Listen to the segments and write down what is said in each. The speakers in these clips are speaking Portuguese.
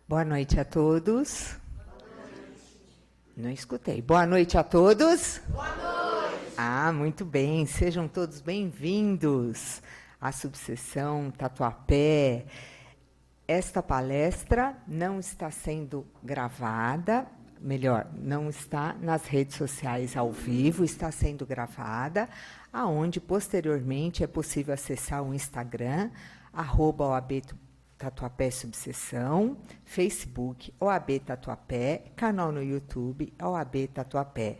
Boa noite a todos. Não escutei. Boa noite a todos. Boa noite. Ah, muito bem. Sejam todos bem-vindos à subseção Tatuapé. Esta palestra não está sendo gravada, melhor, não está nas redes sociais ao vivo, está sendo gravada, aonde posteriormente é possível acessar o Instagram, @OAB Tatuapé Subseção, Facebook, OAB Tatuapé, canal no YouTube, OAB Tatuapé.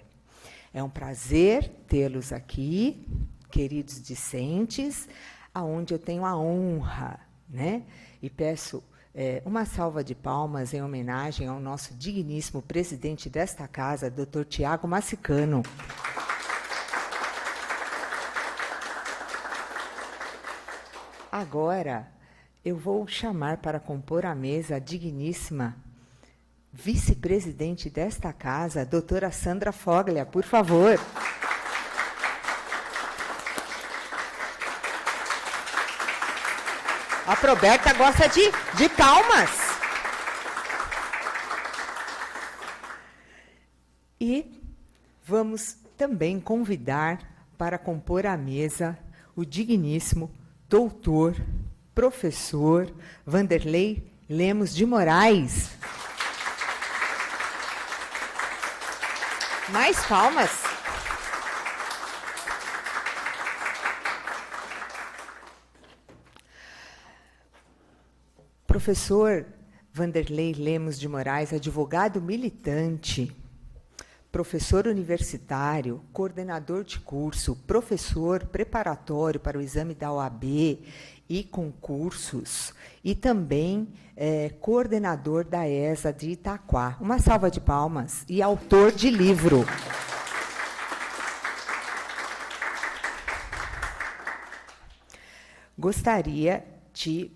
É um prazer tê-los aqui, queridos discentes, aonde eu tenho a honra, né? E peço uma salva de palmas em homenagem ao nosso digníssimo presidente desta casa, Dr. Tiago Massicano. Agora, eu vou chamar para compor a mesa a digníssima vice-presidente desta casa, doutora Sandra Foglia, por favor. A Proberta gosta de palmas. E vamos também convidar para compor a mesa o digníssimo doutor, professor Vanderlei Lemos de Moraes. Mais palmas. Professor Vanderlei Lemos de Moraes, advogado militante, professor universitário, coordenador de curso, professor preparatório para o exame da OAB e concursos, e também coordenador da ESA de Itaquá. Uma salva de palmas. E autor de livro. Gostaria de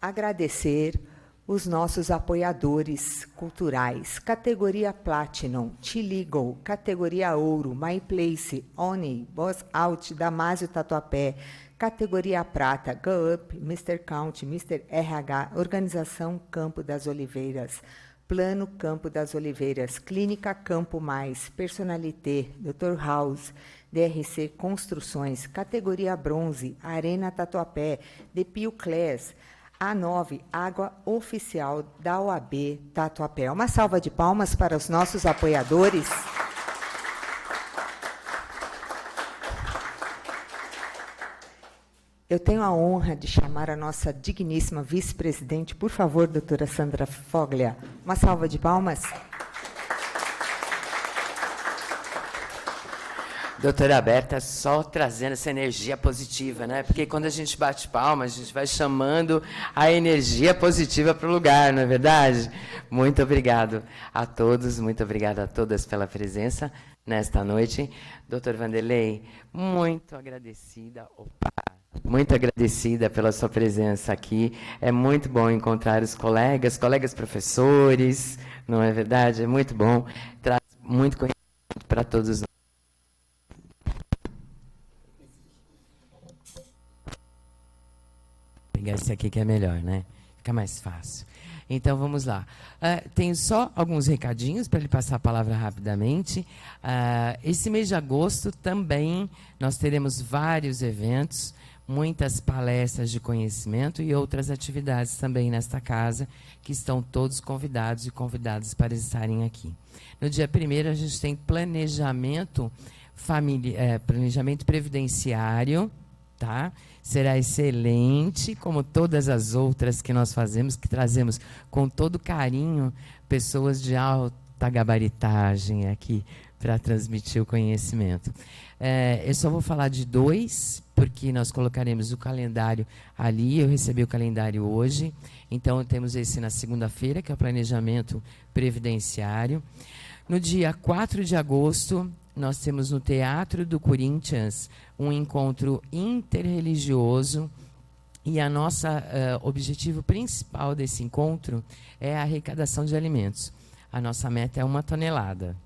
agradecer os nossos apoiadores culturais. Categoria Platinum, T-Legal, categoria Ouro, MyPlace, Oni, Boss Out, Damásio Tatuapé, categoria Prata, Go Up, Mr. Count, Mr. RH, Organização Campo das Oliveiras, Plano Campo das Oliveiras, Clínica Campo Mais, Personalité, Dr. House, DRC Construções, categoria Bronze, Arena Tatuapé, The Pio Class, A9, Água Oficial da OAB Tatuapé. Uma salva de palmas para os nossos apoiadores. Eu tenho a honra de chamar a nossa digníssima vice-presidente, por favor, doutora Sandra Foglia. Uma salva de palmas. Doutora Berta, só trazendo essa energia positiva, né? Porque quando a gente bate palma, a gente vai chamando a energia positiva para o lugar, não é verdade? Muito obrigado a todos, muito obrigado a todas pela presença nesta noite. Doutor Vanderlei, muito agradecida. Muito agradecida pela sua presença aqui. É muito bom encontrar os colegas professores, não é verdade? É muito bom, traz muito conhecimento para todos nós. Vou pegar esse aqui que é melhor, né? Fica mais fácil. Então, vamos lá. Tenho só alguns recadinhos para lhe passar a palavra rapidamente. Esse mês de agosto também nós teremos vários eventos, muitas palestras de conhecimento e outras atividades também nesta casa, que estão todos convidados e convidadas para estarem aqui. No dia 1º, a gente tem planejamento previdenciário, tá? Será excelente, como todas as outras que nós fazemos, que trazemos com todo carinho pessoas de alta gabaritagem aqui para transmitir o conhecimento. Eu só vou falar de 2, porque nós colocaremos o calendário ali. Eu recebi o calendário hoje, então temos esse na segunda-feira, que é o planejamento previdenciário. No dia 4 de agosto, nós temos no Teatro do Corinthians um encontro interreligioso, e a nossa objetivo principal desse encontro é a arrecadação de alimentos. A nossa meta é 1 tonelada.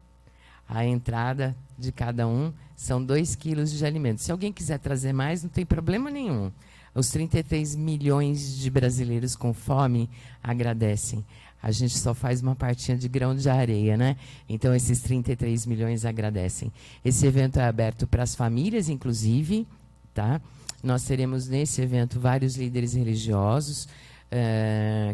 A entrada de cada um são 2 quilos de alimentos. Se alguém quiser trazer mais, não tem problema nenhum. Os 33 milhões de brasileiros com fome agradecem a gente só faz uma partinha de grão de areia, né? Então, esses 33 milhões agradecem. Esse evento é aberto para as famílias, inclusive, tá? Nós teremos nesse evento vários líderes religiosos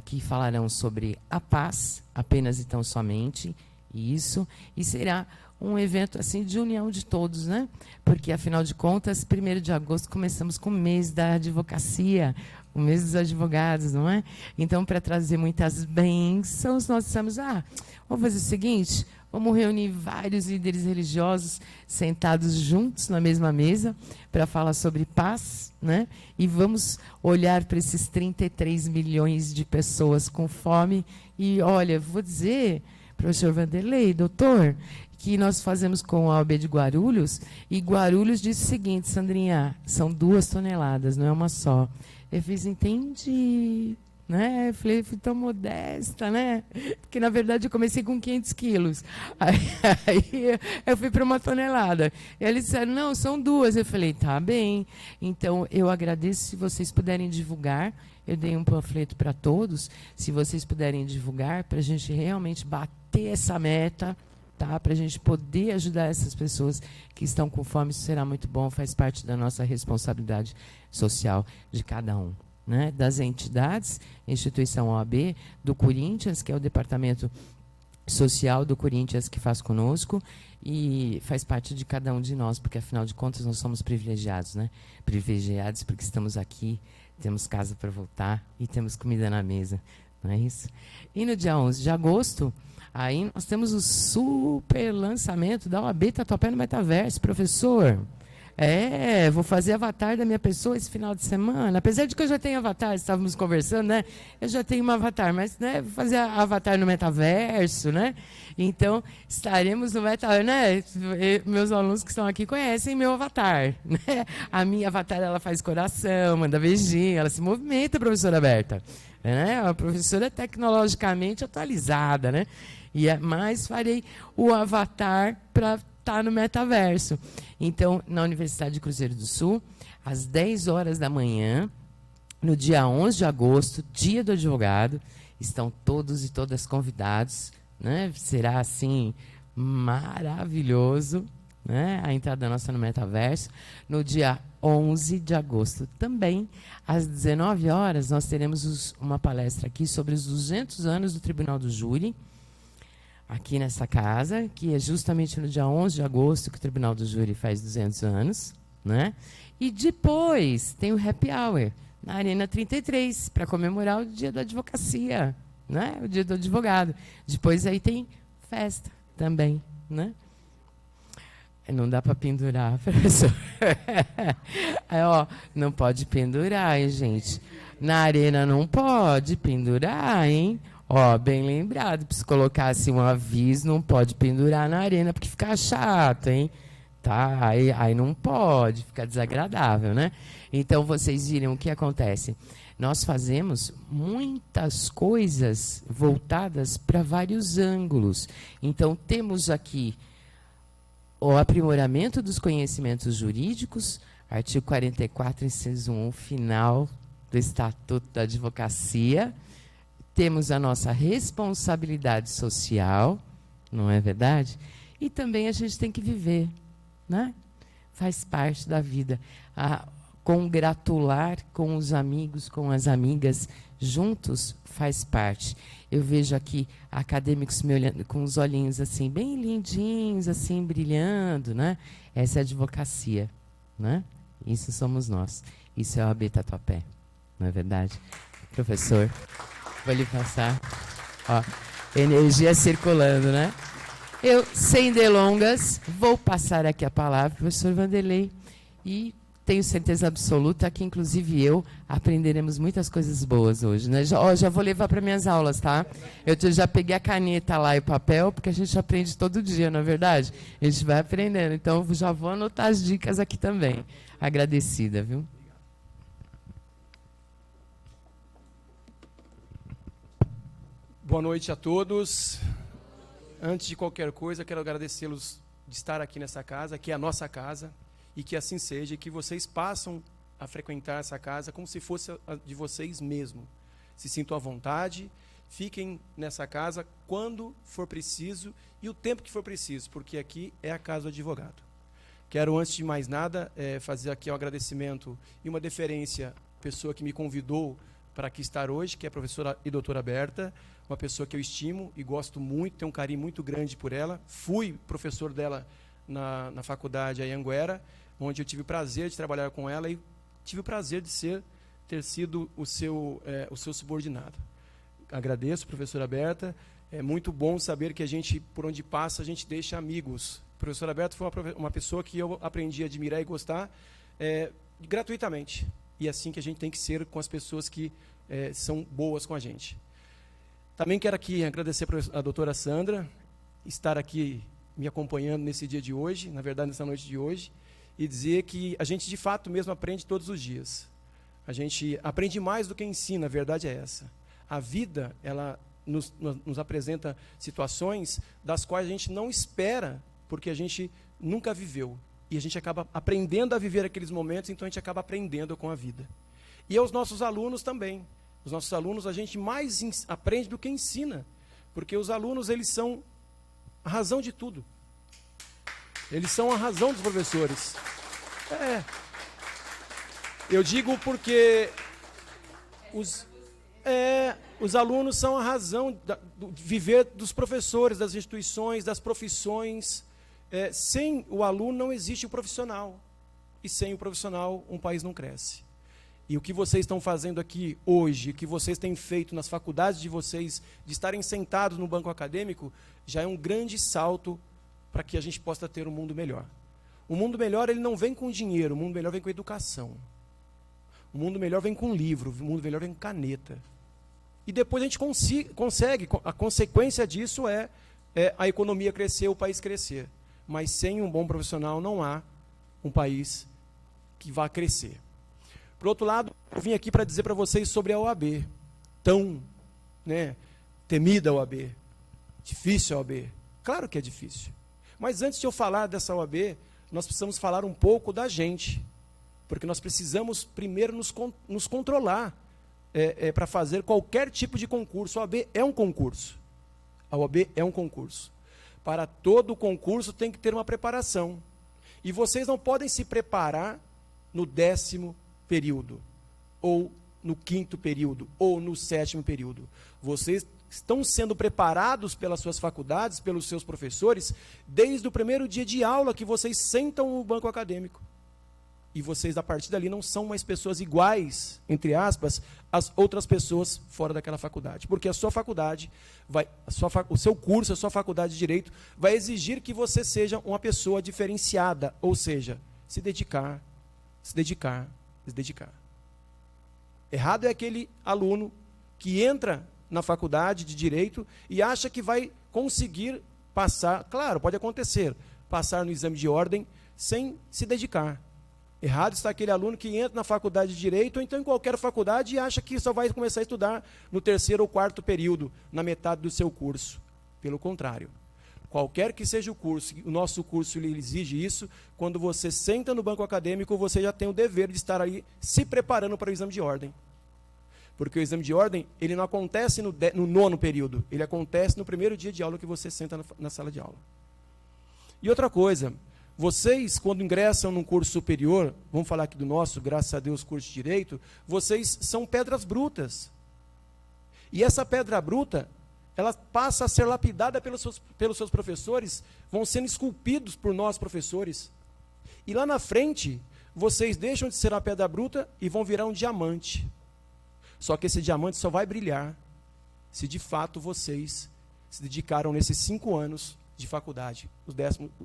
que falarão sobre a paz, apenas e tão somente, isso, e será um evento assim de união de todos, né? Porque, afinal de contas, 1º de agosto começamos com o mês da advocacia, o mês dos advogados, não é? Então, para trazer muitas bênçãos, nós dissemos, vamos fazer o seguinte, vamos reunir vários líderes religiosos sentados juntos na mesma mesa para falar sobre paz, né? E vamos olhar para esses 33 milhões de pessoas com fome e, olha, vou dizer, professor Vanderlei, doutor, que nós fazemos com a OAB de Guarulhos, e Guarulhos disse o seguinte, Sandrinha, são 2 toneladas, não é uma só. Eu fiz, entendi, né? Eu falei, fui tão modesta, né? Porque, na verdade, eu comecei com 500 quilos. Aí eu fui para 1 tonelada. E eles disseram, não, são 2. Eu falei, tá bem. Então, eu agradeço se vocês puderem divulgar. Eu dei um panfleto para todos. Se vocês puderem divulgar, para a gente realmente bater essa meta, tá? Para a gente poder ajudar essas pessoas que estão com fome, isso será muito bom, faz parte da nossa responsabilidade social de cada um, né? Das entidades, instituição OAB, do Corinthians, que é o departamento social do Corinthians que faz conosco, e faz parte de cada um de nós, porque, afinal de contas, nós somos privilegiados, né? Privilegiados porque estamos aqui, temos casa para voltar e temos comida na mesa, não é isso? E no dia 11 de agosto, aí nós temos o super lançamento da OAB Tatuapé no Metaverso, professor. Vou fazer avatar da minha pessoa esse final de semana. Apesar de que eu já tenho avatar, estávamos conversando, né? Eu já tenho um avatar, mas, né, vou fazer avatar no metaverso, né? Então, estaremos no metaverso, né? Meus alunos que estão aqui conhecem meu avatar, né? A minha avatar, ela faz coração, manda beijinho, ela se movimenta, professora Berta. Né? A professora é tecnologicamente atualizada, né? Mas farei o avatar para estar no metaverso. Então, na Universidade de Cruzeiro do Sul, às 10 horas da manhã, no dia 11 de agosto, dia do advogado, estão todos e todas convidados, né? Será, assim, maravilhoso, né? A entrada nossa no metaverso. No dia 11 de agosto também, às 19 horas, nós teremos uma palestra aqui sobre os 200 anos do Tribunal do Júri, aqui nessa casa, que é justamente no dia 11 de agosto que o Tribunal do Júri faz 200 anos, né? E depois tem o Happy Hour, na Arena 33, para comemorar o dia da advocacia, né? O dia do advogado. Depois aí tem festa também, né? Não dá para pendurar, professor. Não pode pendurar, hein, gente? Na arena não pode pendurar, hein? Bem lembrado, preciso colocar assim um aviso, não pode pendurar na arena, porque fica chato, hein? Tá? Aí não pode, fica desagradável, né? Então, vocês viram o que acontece. Nós fazemos muitas coisas voltadas para vários ângulos. Então, temos aqui o aprimoramento dos conhecimentos jurídicos, artigo 44, inciso 1, final do Estatuto da Advocacia. Temos a nossa responsabilidade social, não é verdade? E também a gente tem que viver, né? Faz parte da vida. Congratular com os amigos, com as amigas, juntos faz parte. Eu vejo aqui acadêmicos me olhando com os olhinhos assim, bem lindinhos, assim, brilhando, né? Essa é a advocacia, né? Isso somos nós. Isso é o OAB Tatuapé, não é verdade? Professor, vou lhe passar. Energia circulando, né? Eu, sem delongas, vou passar aqui a palavra para o professor Vanderlei e tenho certeza absoluta que, inclusive, eu aprenderemos muitas coisas boas hoje, né? Já vou levar para minhas aulas, tá? Eu já peguei a caneta lá e o papel, porque a gente aprende todo dia, não é verdade? A gente vai aprendendo. Então, já vou anotar as dicas aqui também. Agradecida, viu? Boa noite a todos. Antes de qualquer coisa, quero agradecê-los de estar aqui nessa casa, que é a nossa casa, e que assim seja, e que vocês passam a frequentar essa casa como se fosse a de vocês mesmos. Se sintam à vontade, fiquem nessa casa quando for preciso e o tempo que for preciso, porque aqui é a casa do advogado. Quero, antes de mais nada, fazer aqui um agradecimento e uma deferência à pessoa que me convidou para aqui estar hoje, que é a professora e doutora Berta, uma pessoa que eu estimo e gosto muito, tenho um carinho muito grande por ela. Fui professor dela na faculdade Anhanguera, onde eu tive o prazer de trabalhar com ela e tive o prazer de ter sido o seu subordinado. Agradeço, professora Berta. É muito bom saber que a gente, por onde passa, a gente deixa amigos. A professora Berta foi uma pessoa que eu aprendi a admirar e gostar gratuitamente. E é assim que a gente tem que ser com as pessoas que são boas com a gente. Também quero aqui agradecer a doutora Sandra, estar aqui me acompanhando nesse dia de hoje, na verdade, nessa noite de hoje, e dizer que a gente, de fato, mesmo aprende todos os dias. A gente aprende mais do que ensina, a verdade é essa. A vida, ela nos apresenta situações das quais a gente não espera, porque a gente nunca viveu. E a gente acaba aprendendo a viver aqueles momentos, então a gente acaba aprendendo com a vida. E aos nossos alunos também. Os nossos alunos, a gente mais aprende do que ensina, porque os alunos, eles são a razão de tudo. Eles são a razão dos professores. Eu digo porque os alunos são a razão do viver dos professores, das instituições, das profissões. Sem o aluno não existe o profissional. E sem o profissional, um país não cresce. E o que vocês estão fazendo aqui hoje, o que vocês têm feito nas faculdades de vocês, de estarem sentados no banco acadêmico, já é um grande salto para que a gente possa ter um mundo melhor. O mundo melhor, ele não vem com dinheiro, o mundo melhor vem com educação. O mundo melhor vem com livro, o mundo melhor vem com caneta. E depois a gente consegue, a consequência disso é a economia crescer, o país crescer. Mas sem um bom profissional não há um país que vá crescer. Por outro lado, eu vim aqui para dizer para vocês sobre a OAB. Tão temida a OAB. Difícil a OAB. Claro que é difícil. Mas antes de eu falar dessa OAB, nós precisamos falar um pouco da gente. Porque nós precisamos primeiro nos controlar para fazer qualquer tipo de concurso. A OAB é um concurso. A OAB é um concurso. Para todo concurso tem que ter uma preparação. E vocês não podem se preparar no 10º período, ou no 5º período, ou no 7º período. Vocês estão sendo preparados pelas suas faculdades, pelos seus professores, desde o primeiro dia de aula que vocês sentam no banco acadêmico. E vocês, a partir dali, não são mais pessoas iguais, entre aspas, às outras pessoas fora daquela faculdade. Porque a sua faculdade, o seu curso, a sua faculdade de Direito, vai exigir que você seja uma pessoa diferenciada, ou seja, se dedicar. Errado é aquele aluno que entra na faculdade de Direito e acha que vai conseguir passar, claro, pode acontecer, passar no exame de ordem sem se dedicar. Errado está aquele aluno que entra na faculdade de Direito, ou então em qualquer faculdade, e acha que só vai começar a estudar no 3º ou 4º período, na metade do seu curso. Pelo contrário. Qualquer que seja o curso, o nosso curso ele exige isso, quando você senta no banco acadêmico, você já tem o dever de estar ali se preparando para o exame de ordem. Porque o exame de ordem, ele não acontece no 9º período, ele acontece no primeiro dia de aula que você senta na sala de aula. E outra coisa, vocês, quando ingressam num curso superior, vamos falar aqui do nosso, graças a Deus, curso de Direito, vocês são pedras brutas. E essa pedra bruta, ela passa a ser lapidada pelos seus professores, vão sendo esculpidos por nós, professores. E lá na frente, vocês deixam de ser uma pedra bruta e vão virar um diamante. Só que esse diamante só vai brilhar se de fato vocês se dedicaram nesses 5 anos de faculdade,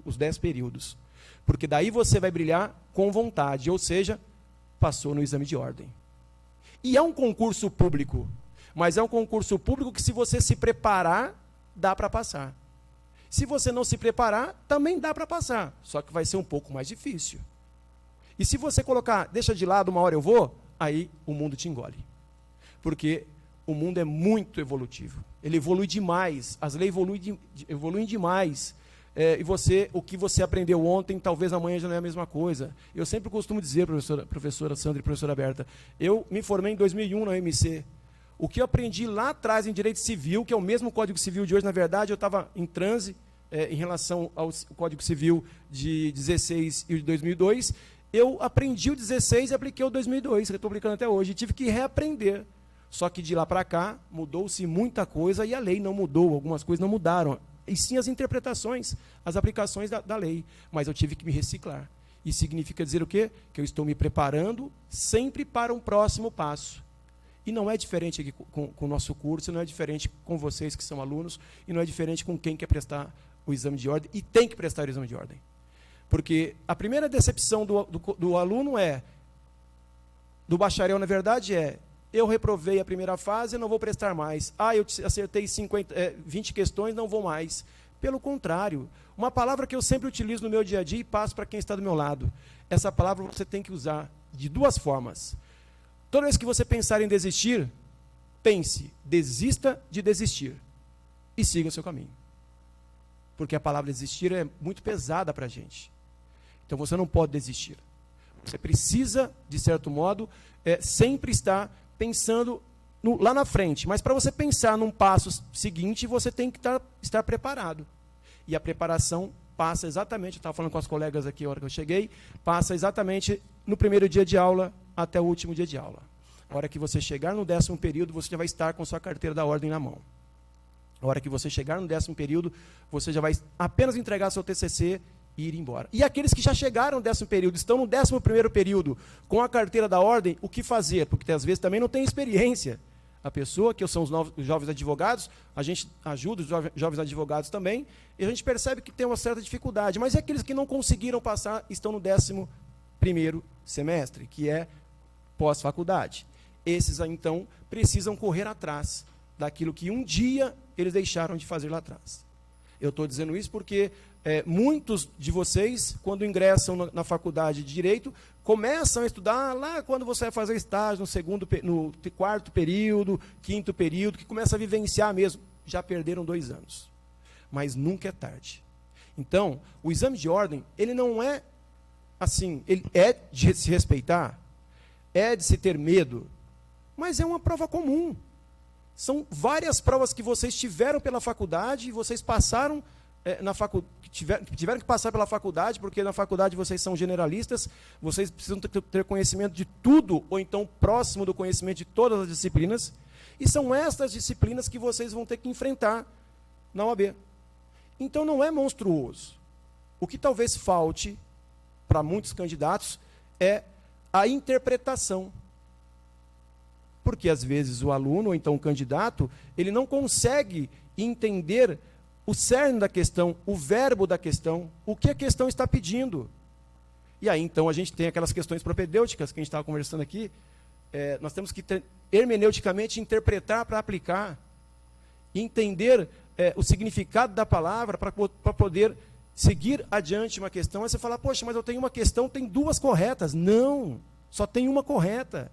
os 10 períodos. Porque daí você vai brilhar com vontade, ou seja, passou no exame de ordem. E é um concurso público. Mas é um concurso público que, se você se preparar, dá para passar. Se você não se preparar, também dá para passar. Só que vai ser um pouco mais difícil. E se você colocar, deixa de lado, uma hora eu vou, aí o mundo te engole. Porque o mundo é muito evolutivo. Ele evolui demais. As leis evoluem demais. E o que você aprendeu ontem, talvez amanhã já não é a mesma coisa. Eu sempre costumo dizer, professora Sandra e professora Berta, eu me formei em 2001 na UMC. O que eu aprendi lá atrás em direito civil, que é o mesmo Código Civil de hoje, na verdade, eu estava em transe em relação ao Código Civil de 16 e de 2002, eu aprendi o 16 e apliquei o 2002, que eu estou aplicando até hoje, e tive que reaprender. Só que de lá para cá, mudou-se muita coisa e a lei não mudou, algumas coisas não mudaram. E sim as interpretações, as aplicações da lei. Mas eu tive que me reciclar. Isso significa dizer o quê? Que eu estou me preparando sempre para um próximo passo. E não é diferente aqui com o nosso curso, não é diferente com vocês que são alunos, e não é diferente com quem quer prestar o exame de ordem, e tem que prestar o exame de ordem. Porque a primeira decepção do aluno do bacharel, na verdade, eu reprovei a primeira fase, não vou prestar mais. Eu acertei 20 questões, não vou mais. Pelo contrário, uma palavra que eu sempre utilizo no meu dia a dia e passo para quem está do meu lado. Essa palavra você tem que usar de duas formas. Toda vez que você pensar em desistir, pense, desista de desistir e siga o seu caminho. Porque a palavra desistir é muito pesada para a gente. Então você não pode desistir. Você precisa, de certo modo, sempre estar pensando lá na frente. Mas para você pensar num passo seguinte, você tem que estar preparado. E a preparação passa exatamente, eu estava falando com as colegas aqui a hora que eu cheguei, passa exatamente no primeiro dia de aula até o último dia de aula. A hora que você chegar no 10º período, você já vai estar com sua carteira da ordem na mão. A hora que você chegar no 10º período, você já vai apenas entregar seu TCC e ir embora. E aqueles que já chegaram no 10º período, estão no 11º período com a carteira da ordem, o que fazer? Porque às vezes também não tem experiência. A pessoa, que são os jovens advogados, a gente ajuda os jovens advogados também, e a gente percebe que tem uma certa dificuldade. Mas é aqueles que não conseguiram passar, estão no 11º semestre, que é pós-faculdade. Esses, então, precisam correr atrás daquilo que um dia eles deixaram de fazer lá atrás. Eu estou dizendo isso porque muitos de vocês, quando ingressam na faculdade de Direito, começam a estudar lá quando você vai fazer estágio, no 4º período, 5º período, que começa a vivenciar mesmo. Já perderam 2 anos. Mas nunca é tarde. Então, o exame de ordem, ele não é assim, ele é de se respeitar, é de se ter medo, mas é uma prova comum. São várias provas que vocês tiveram pela faculdade, e vocês passaram tiveram que passar pela faculdade, porque na faculdade vocês são generalistas, vocês precisam ter conhecimento de tudo, ou então próximo do conhecimento de todas as disciplinas, e são estas disciplinas que vocês vão ter que enfrentar na OAB. Então não é monstruoso. O que talvez falte para muitos candidatos é a interpretação. Porque às vezes o aluno, ou então o candidato, ele não consegue entender o cerne da questão, o verbo da questão, o que a questão está pedindo. E aí, então, a gente tem aquelas questões propedêuticas que a gente estava conversando aqui. Nós temos que hermeneuticamente interpretar para aplicar, entender o significado da palavra para poder seguir adiante uma questão. Aí você fala, poxa, mas eu tenho uma questão, tem 2 corretas. Não, só tem uma correta.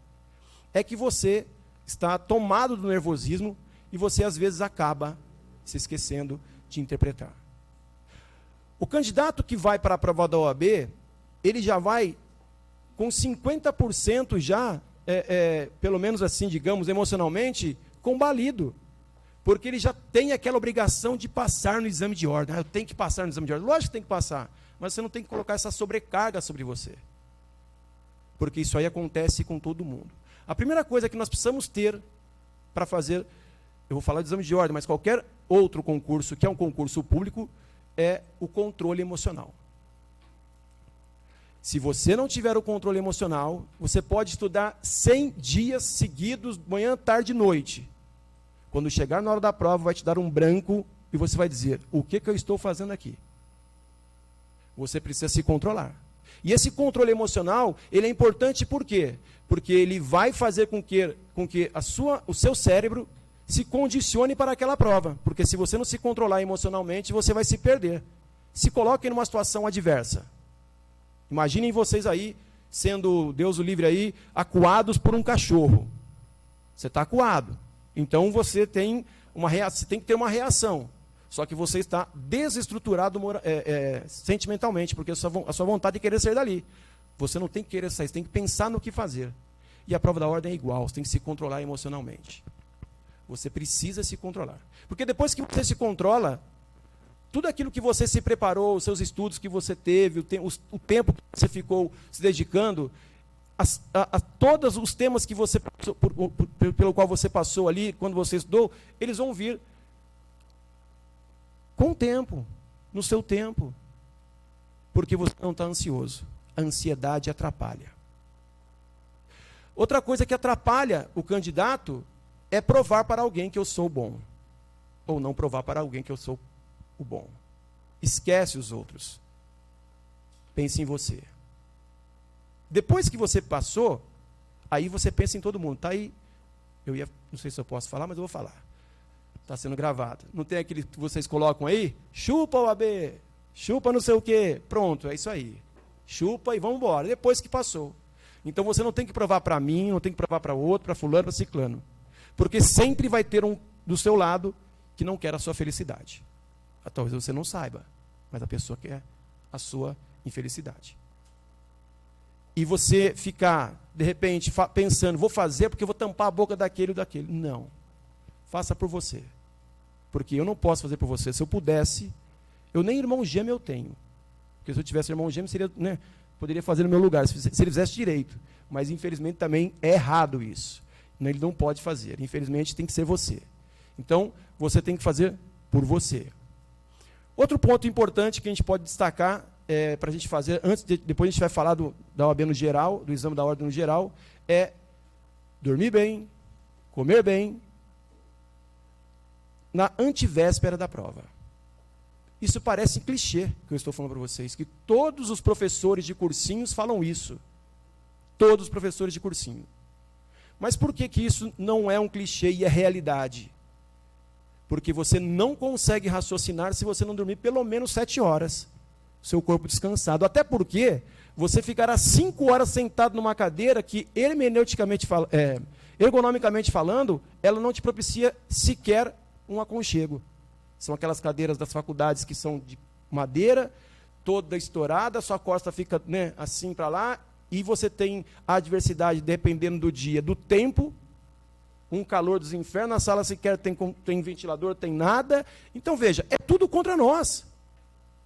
É que você está tomado do nervosismo e você, às vezes, acaba se esquecendo de interpretar. O candidato que vai para a prova da OAB, ele já vai com 50% já, pelo menos assim, digamos, emocionalmente, combalido. Porque ele já tem aquela obrigação de passar no exame de ordem. Eu tenho que passar no exame de ordem. Lógico que tem que passar, mas você não tem que colocar essa sobrecarga sobre você. Porque isso aí acontece com todo mundo. A primeira coisa que nós precisamos ter para fazer, eu vou falar de exame de ordem, mas qualquer outro concurso, que é um concurso público, é o controle emocional. Se você não tiver o controle emocional, você pode estudar 100 dias seguidos, manhã, tarde e noite. Quando chegar na hora da prova, vai te dar um branco e você vai dizer, o que eu estou fazendo aqui? Você precisa se controlar. E esse controle emocional, ele é importante por quê? Porque ele vai fazer com que o seu cérebro se condicione para aquela prova. Porque se você não se controlar emocionalmente, você vai se perder. Se coloquem numa situação adversa. Imaginem vocês aí, sendo, Deus o livre aí, acuados por um cachorro. Você está acuado. Então você tem que ter uma reação. Só que você está desestruturado sentimentalmente, porque a sua vontade é querer sair dali. Você não tem que querer sair, você tem que pensar no que fazer. E a prova da ordem é igual, você tem que se controlar emocionalmente. Você precisa se controlar. Porque depois que você se controla, tudo aquilo que você se preparou, os seus estudos que você teve, o tempo que você ficou se dedicando, a todos os temas que você passou, pelo qual você passou ali, quando você estudou, eles vão vir com o tempo, no seu tempo. Porque você não está ansioso. A ansiedade atrapalha. Outra coisa que atrapalha o candidato é provar para alguém que eu sou bom. Ou não provar para alguém que eu sou o bom. Esquece os outros. Pense em você. Depois que você passou, aí você pensa em todo mundo. Tá aí, não sei se eu posso falar, mas eu vou falar. Está sendo gravado. Não tem aquele que vocês colocam aí? Chupa o AB, chupa não sei o quê. Pronto, é isso aí. Chupa e vamos embora. Depois que passou. Então você não tem que provar para mim, não tem que provar para outro, para fulano, para ciclano. Porque sempre vai ter um do seu lado que não quer a sua felicidade. Talvez você não saiba, mas a pessoa quer a sua infelicidade. E você ficar, de repente, pensando, vou fazer porque eu vou tampar a boca daquele ou daquele. Não. Faça por você. Porque eu não posso fazer por você. Se eu pudesse, eu nem irmão gêmeo eu tenho. Porque se eu tivesse irmão gêmeo, seria, né, poderia fazer no meu lugar, se ele fizesse direito. Mas, infelizmente, também é errado isso. Ele não pode fazer. Infelizmente, tem que ser você. Então, você tem que fazer por você. Outro ponto importante que a gente pode destacar para a gente fazer, depois a gente vai falar da OAB no geral, do exame da ordem no geral, é dormir bem, comer bem, na antivéspera da prova. Isso parece clichê que eu estou falando para vocês, que todos os professores de cursinhos falam isso. Todos os professores de cursinho. Mas por que isso não é um clichê e é realidade? Porque você não consegue raciocinar se você não dormir pelo menos 7 horas. Seu corpo descansado. Até porque você ficará 5 horas sentado numa cadeira que, ergonomicamente falando, ela não te propicia sequer um aconchego. São aquelas cadeiras das faculdades que são de madeira, toda estourada, sua costa fica, né, assim para lá, e você tem a adversidade, dependendo do dia, do tempo, um calor dos infernos, a sala sequer tem ventilador, tem nada. Então, veja, é tudo contra nós.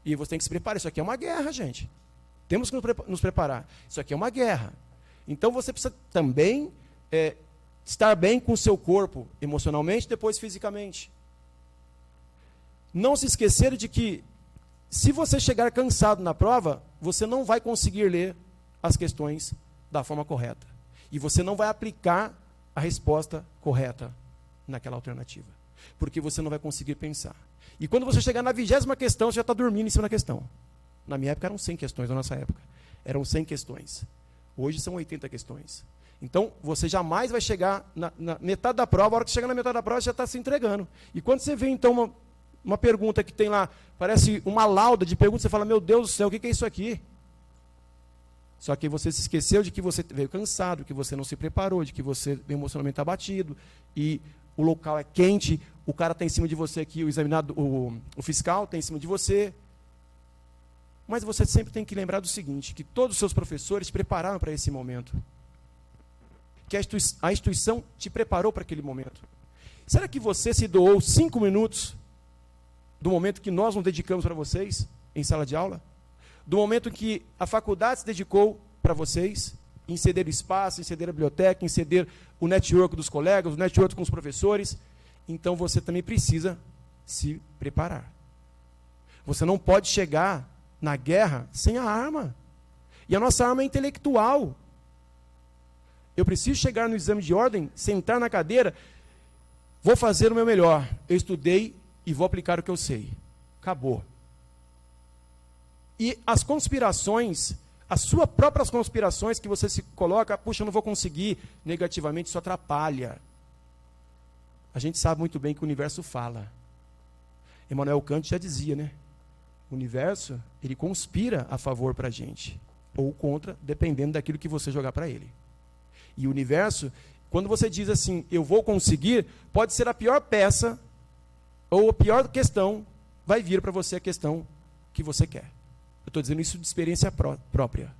E você tem que se preparar. Isso aqui é uma guerra, gente. Temos que nos preparar. Isso aqui é uma guerra. Então, você precisa também estar bem com o seu corpo, emocionalmente, depois fisicamente. Não se esquecer de que, se você chegar cansado na prova, você não vai conseguir ler as questões da forma correta. E você não vai aplicar a resposta correta naquela alternativa. Porque você não vai conseguir pensar. E quando você chegar na 20ª questão, você já está dormindo em cima da questão. Na minha época eram 100 questões, na nossa época. Eram 100 questões. Hoje são 80 questões. Então, você jamais vai chegar na metade da prova. A hora que chegar na metade da prova, você já está se entregando. E quando você vê, então, uma pergunta que tem lá, parece uma lauda de perguntas, você fala, meu Deus do céu, o que é isso aqui? Só que você se esqueceu de que você veio cansado, que você não se preparou, de que você emocionalmente está abatido, e o local é quente, o cara está em cima de você aqui, o examinado, o fiscal está em cima de você. Mas você sempre tem que lembrar do seguinte, que todos os seus professores te prepararam para esse momento. Que a instituição te preparou para aquele momento. Será que você se doou 5 minutos do momento que nós nos dedicamos para vocês, em sala de aula? Do momento que a faculdade se dedicou para vocês, em ceder o espaço, em ceder a biblioteca, em ceder o network dos colegas, o network com os professores. Então, você também precisa se preparar. Você não pode chegar na guerra sem a arma. E a nossa arma é intelectual. Eu preciso chegar no exame de ordem, sentar na cadeira, vou fazer o meu melhor. Eu estudei e vou aplicar o que eu sei. Acabou. E as conspirações, as suas próprias conspirações que você se coloca, puxa, eu não vou conseguir, negativamente, isso atrapalha. A gente sabe muito bem que o universo fala. Immanuel Kant já dizia, né? O universo, ele conspira a favor para a gente, ou contra, dependendo daquilo que você jogar para ele. E o universo, quando você diz assim, eu vou conseguir, pode ser a pior peça, ou a pior questão, vai vir para você a questão que você quer. Eu estou dizendo isso de experiência própria.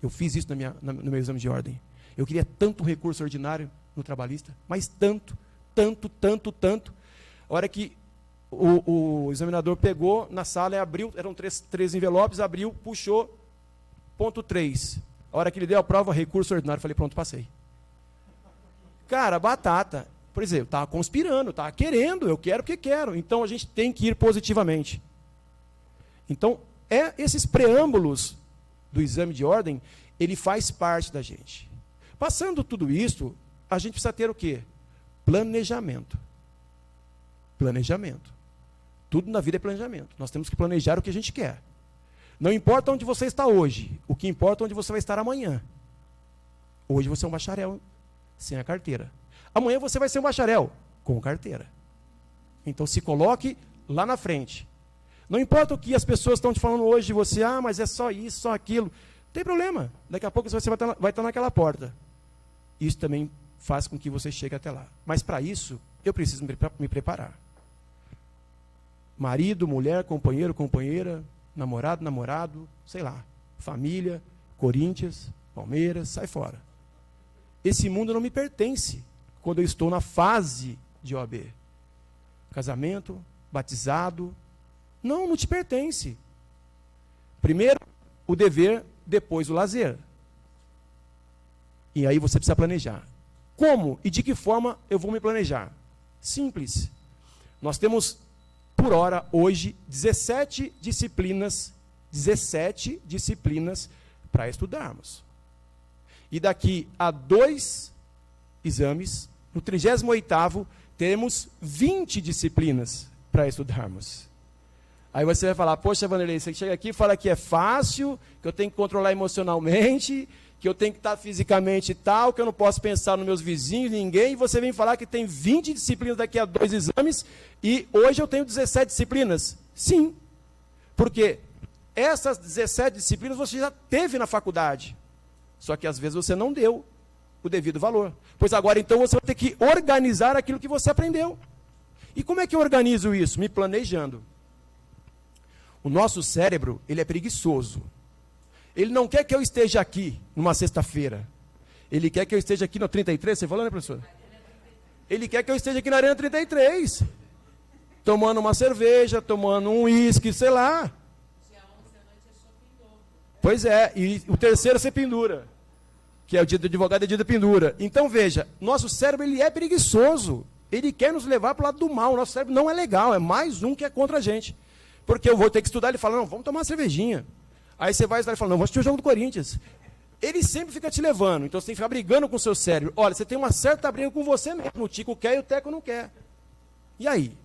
Eu fiz isso no meu exame de ordem. Eu queria tanto recurso ordinário no trabalhista, mas tanto. tanto, tanto, tanto. A hora que o examinador pegou na sala e abriu, eram três envelopes, abriu, puxou, ponto 3. A hora que ele deu a prova, recurso ordinário, falei, pronto, passei. Cara, batata. Por exemplo, estava conspirando, estava querendo, eu quero porque quero. Então, a gente tem que ir positivamente. Então, esses preâmbulos do exame de ordem, ele faz parte da gente. Passando tudo isso, a gente precisa ter o quê? Planejamento. Planejamento. Tudo na vida é planejamento. Nós temos que planejar o que a gente quer. Não importa onde você está hoje, o que importa é onde você vai estar amanhã. Hoje você é um bacharel sem a carteira. Amanhã você vai ser um bacharel com carteira. Então se coloque lá na frente. Não importa o que as pessoas estão te falando hoje de você, mas é só isso, só aquilo. Não tem problema. Daqui a pouco você vai estar naquela porta. Isso também faz com que você chegue até lá. Mas para isso, eu preciso me preparar. Marido, mulher, companheiro, companheira, namorado, namorado, sei lá, família, Corinthians, Palmeiras, sai fora. Esse mundo não me pertence quando eu estou na fase de OAB. Casamento, batizado, não te pertence. Primeiro o dever, depois o lazer. E aí você precisa planejar. Como e de que forma eu vou me planejar? Simples. Nós temos, por hora, hoje, 17 disciplinas para estudarmos. E daqui a 2 exames, no 38º, teremos 20 disciplinas para estudarmos. Aí você vai falar, poxa, Vanderlei, você chega aqui e fala que é fácil, que eu tenho que controlar emocionalmente, que eu tenho que estar fisicamente tal, que eu não posso pensar nos meus vizinhos, ninguém, e você vem falar que tem 20 disciplinas daqui a 2 exames, e hoje eu tenho 17 disciplinas. Sim, porque essas 17 disciplinas você já teve na faculdade, só que às vezes você não deu o devido valor. Pois agora então você vai ter que organizar aquilo que você aprendeu. E como é que eu organizo isso? Me planejando. O nosso cérebro, ele é preguiçoso. Ele não quer que eu esteja aqui numa sexta-feira. Ele quer que eu esteja aqui no 33, você falou, né, professor? Ele quer que eu esteja aqui na Arena 33. Tomando uma cerveja, tomando um uísque, sei lá. Pois é, e o terceiro você pendura. Que é o dia do advogado, é o dia da pendura. Então, veja, nosso cérebro, ele é preguiçoso. Ele quer nos levar para o lado do mal. O nosso cérebro não é legal, é mais um que é contra a gente. Porque eu vou ter que estudar, ele fala, não, vamos tomar uma cervejinha. Aí você vai estudar e fala, não, vamos assistir o jogo do Corinthians. Ele sempre fica te levando, então você tem que ficar brigando com o seu cérebro. Olha, você tem uma certa briga com você mesmo, o Tico quer e o Teco não quer. E aí?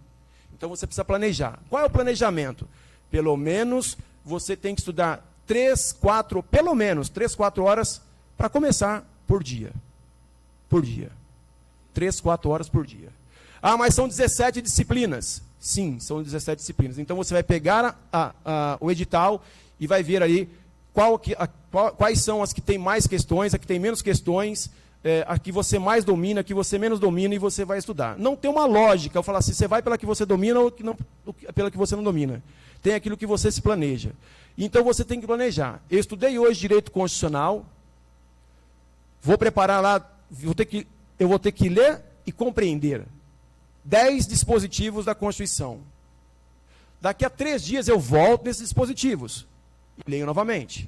Então você precisa planejar. Qual é o planejamento? Pelo menos você tem que estudar 3, 4 horas para começar por dia. Por dia. 3, 4 horas por dia. Mas são 17 disciplinas. Sim, são 17 disciplinas. Então você vai pegar o edital e vai ver aí quais são as que têm mais questões, a que tem menos questões, a que você mais domina, a que você menos domina, e você vai estudar. Não tem uma lógica, eu falar assim, você vai pela que você domina ou pela que você não domina. Tem aquilo que você se planeja. Então você tem que planejar. Eu estudei hoje Direito Constitucional, vou preparar lá, eu vou ter que ler e compreender 10 dispositivos da Constituição. Daqui a 3 dias eu volto nesses dispositivos e leio novamente.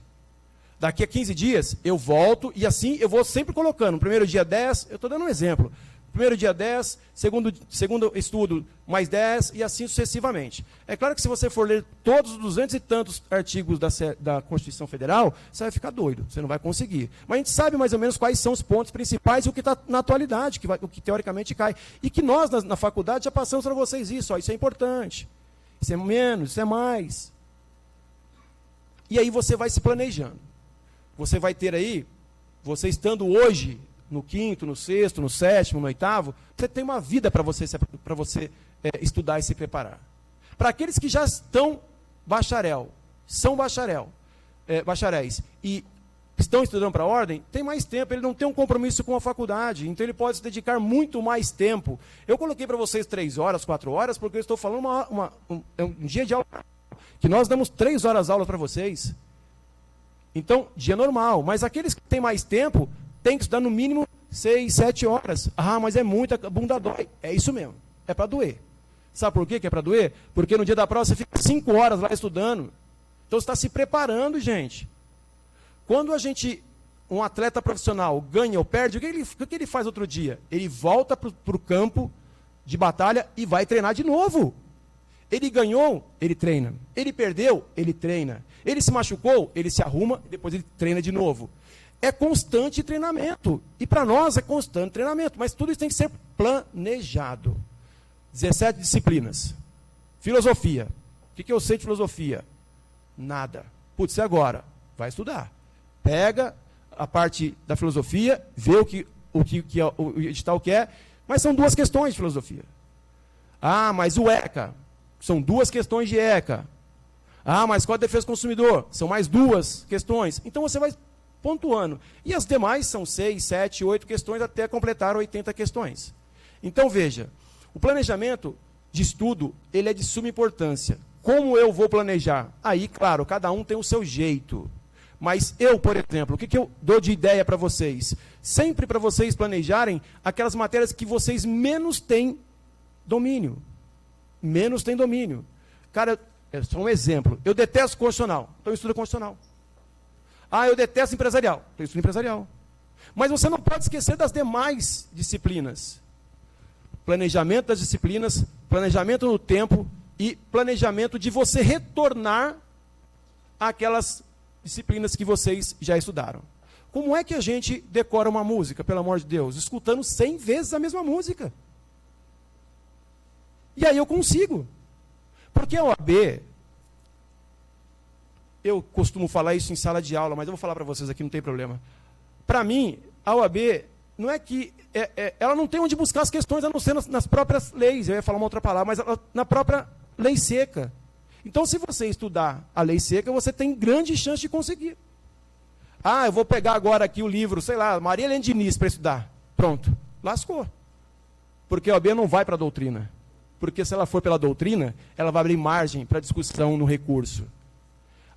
Daqui a 15 dias eu volto e assim eu vou sempre colocando. No primeiro dia 10, eu estou dando um exemplo. Primeiro dia 10, segundo estudo mais 10 e assim sucessivamente. É claro que se você for ler todos os 200 e tantos artigos da Constituição Federal, você vai ficar doido, você não vai conseguir. Mas a gente sabe mais ou menos quais são os pontos principais e o que está na atualidade, o que teoricamente cai. E que nós, na faculdade, já passamos para vocês isso. Isso é importante, isso é menos, isso é mais. E aí você vai se planejando. Você vai ter aí, você estando hoje no 5º, no 6º, no 7º, no 8º, você tem uma vida para você estudar e se preparar. Para aqueles que já estão são bacharéis, e estão estudando para a ordem, tem mais tempo, ele não tem um compromisso com a faculdade, então ele pode se dedicar muito mais tempo. Eu coloquei para vocês 3 horas, 4 horas, porque eu estou falando um dia de aula, que nós damos 3 horas aula para vocês. Então, dia normal, mas aqueles que têm mais tempo, tem que estudar no mínimo 6, 7 horas. Ah, mas é muita, a bunda dói. É isso mesmo, é para doer. Sabe por quê que é para doer? Porque no dia da prova você fica 5 horas lá estudando. Então você está se preparando, gente. Quando um atleta profissional ganha ou perde, o que ele faz outro dia? Ele volta para o campo de batalha e vai treinar de novo. Ele ganhou, ele treina. Ele perdeu, ele treina. Ele se machucou, ele se arruma e depois ele treina de novo. É constante treinamento. E para nós é constante treinamento. Mas tudo isso tem que ser planejado. 17 disciplinas. Filosofia. O que eu sei de filosofia? Nada. Putz, e agora? Vai estudar. Pega a parte da filosofia, vê o que o edital quer, mas são 2 questões de filosofia. Ah, mas o ECA. São 2 questões de ECA. Ah, mas Código de Defesa do Consumidor? São mais 2 questões. Então você vai pontuando. E as demais são 6, 7, 8 questões até completar 80 questões. Então veja, o planejamento de estudo, ele é de suma importância. Como eu vou planejar? Aí, claro, cada um tem o seu jeito. Mas eu, por exemplo, o que eu dou de ideia para vocês? Sempre para vocês planejarem aquelas matérias que vocês menos têm domínio. Menos têm domínio. Cara, é só um exemplo. Eu detesto constitucional, então eu estudo constitucional. Ah, eu detesto empresarial, então eu estudo empresarial. Mas você não pode esquecer das demais disciplinas. Planejamento das disciplinas, planejamento no tempo e planejamento de você retornar àquelas disciplinas que vocês já estudaram. Como é que a gente decora uma música, pelo amor de Deus? Escutando 100 vezes a mesma música. E aí eu consigo. Porque a OAB, eu costumo falar isso em sala de aula, mas eu vou falar para vocês aqui, não tem problema. Para mim, a OAB não é que... ela não tem onde buscar as questões, a não ser nas próprias leis. Eu ia falar uma outra palavra, mas na própria lei seca. Então, se você estudar a lei seca, você tem grande chance de conseguir. Ah, eu vou pegar agora aqui o livro, sei lá, Maria Helena Diniz para estudar. Pronto, lascou. Porque a OAB não vai para a doutrina. Porque se ela for pela doutrina, ela vai abrir margem para discussão no recurso.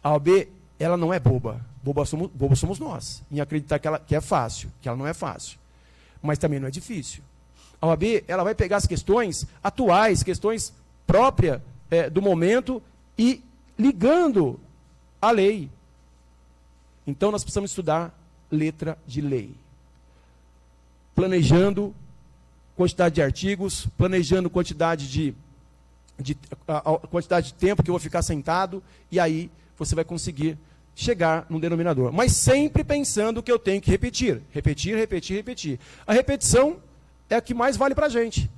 A OAB, ela não é boba. Boba somos nós, em acreditar que é fácil, que ela não é fácil. Mas também não é difícil. A OAB, ela vai pegar as questões atuais, questões próprias do momento e ligando a lei. Então, nós precisamos estudar letra de lei. Planejando quantidade de artigos, planejando quantidade de tempo que eu vou ficar sentado, e aí você vai conseguir chegar num denominador. Mas sempre pensando que eu tenho que repetir. Repetir, repetir, repetir. A repetição é a que mais vale para a gente.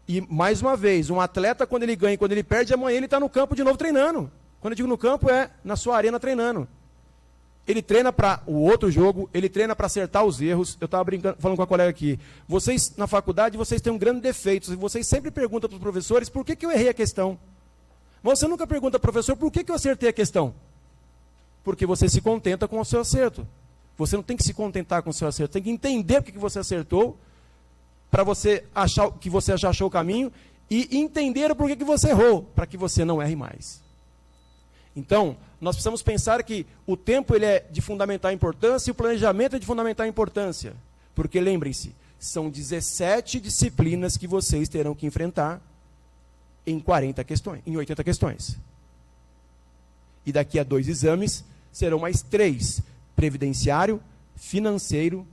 E, mais uma vez, um atleta, quando ele ganha e quando ele perde, amanhã ele está no campo de novo treinando. Quando eu digo no campo, é na sua arena treinando. Ele treina para o outro jogo, ele treina para acertar os erros. Eu estava falando com a colega aqui. Vocês, na faculdade, vocês têm um grande defeito. Vocês sempre perguntam para os professores por que eu errei a questão. Você nunca pergunta, professor, por que eu acertei a questão? Porque você se contenta com o seu acerto. Você não tem que se contentar com o seu acerto. Tem que entender o que você acertou, para você achar que você já achou o caminho, e entender o porquê que você errou, para que você não erre mais. Então, nós precisamos pensar que o tempo ele é de fundamental importância e o planejamento é de fundamental importância. Porque, lembrem-se, são 17 disciplinas que vocês terão que enfrentar em 40 questões, em 80 questões. E daqui a 2 exames, serão mais 3. Previdenciário, financeiro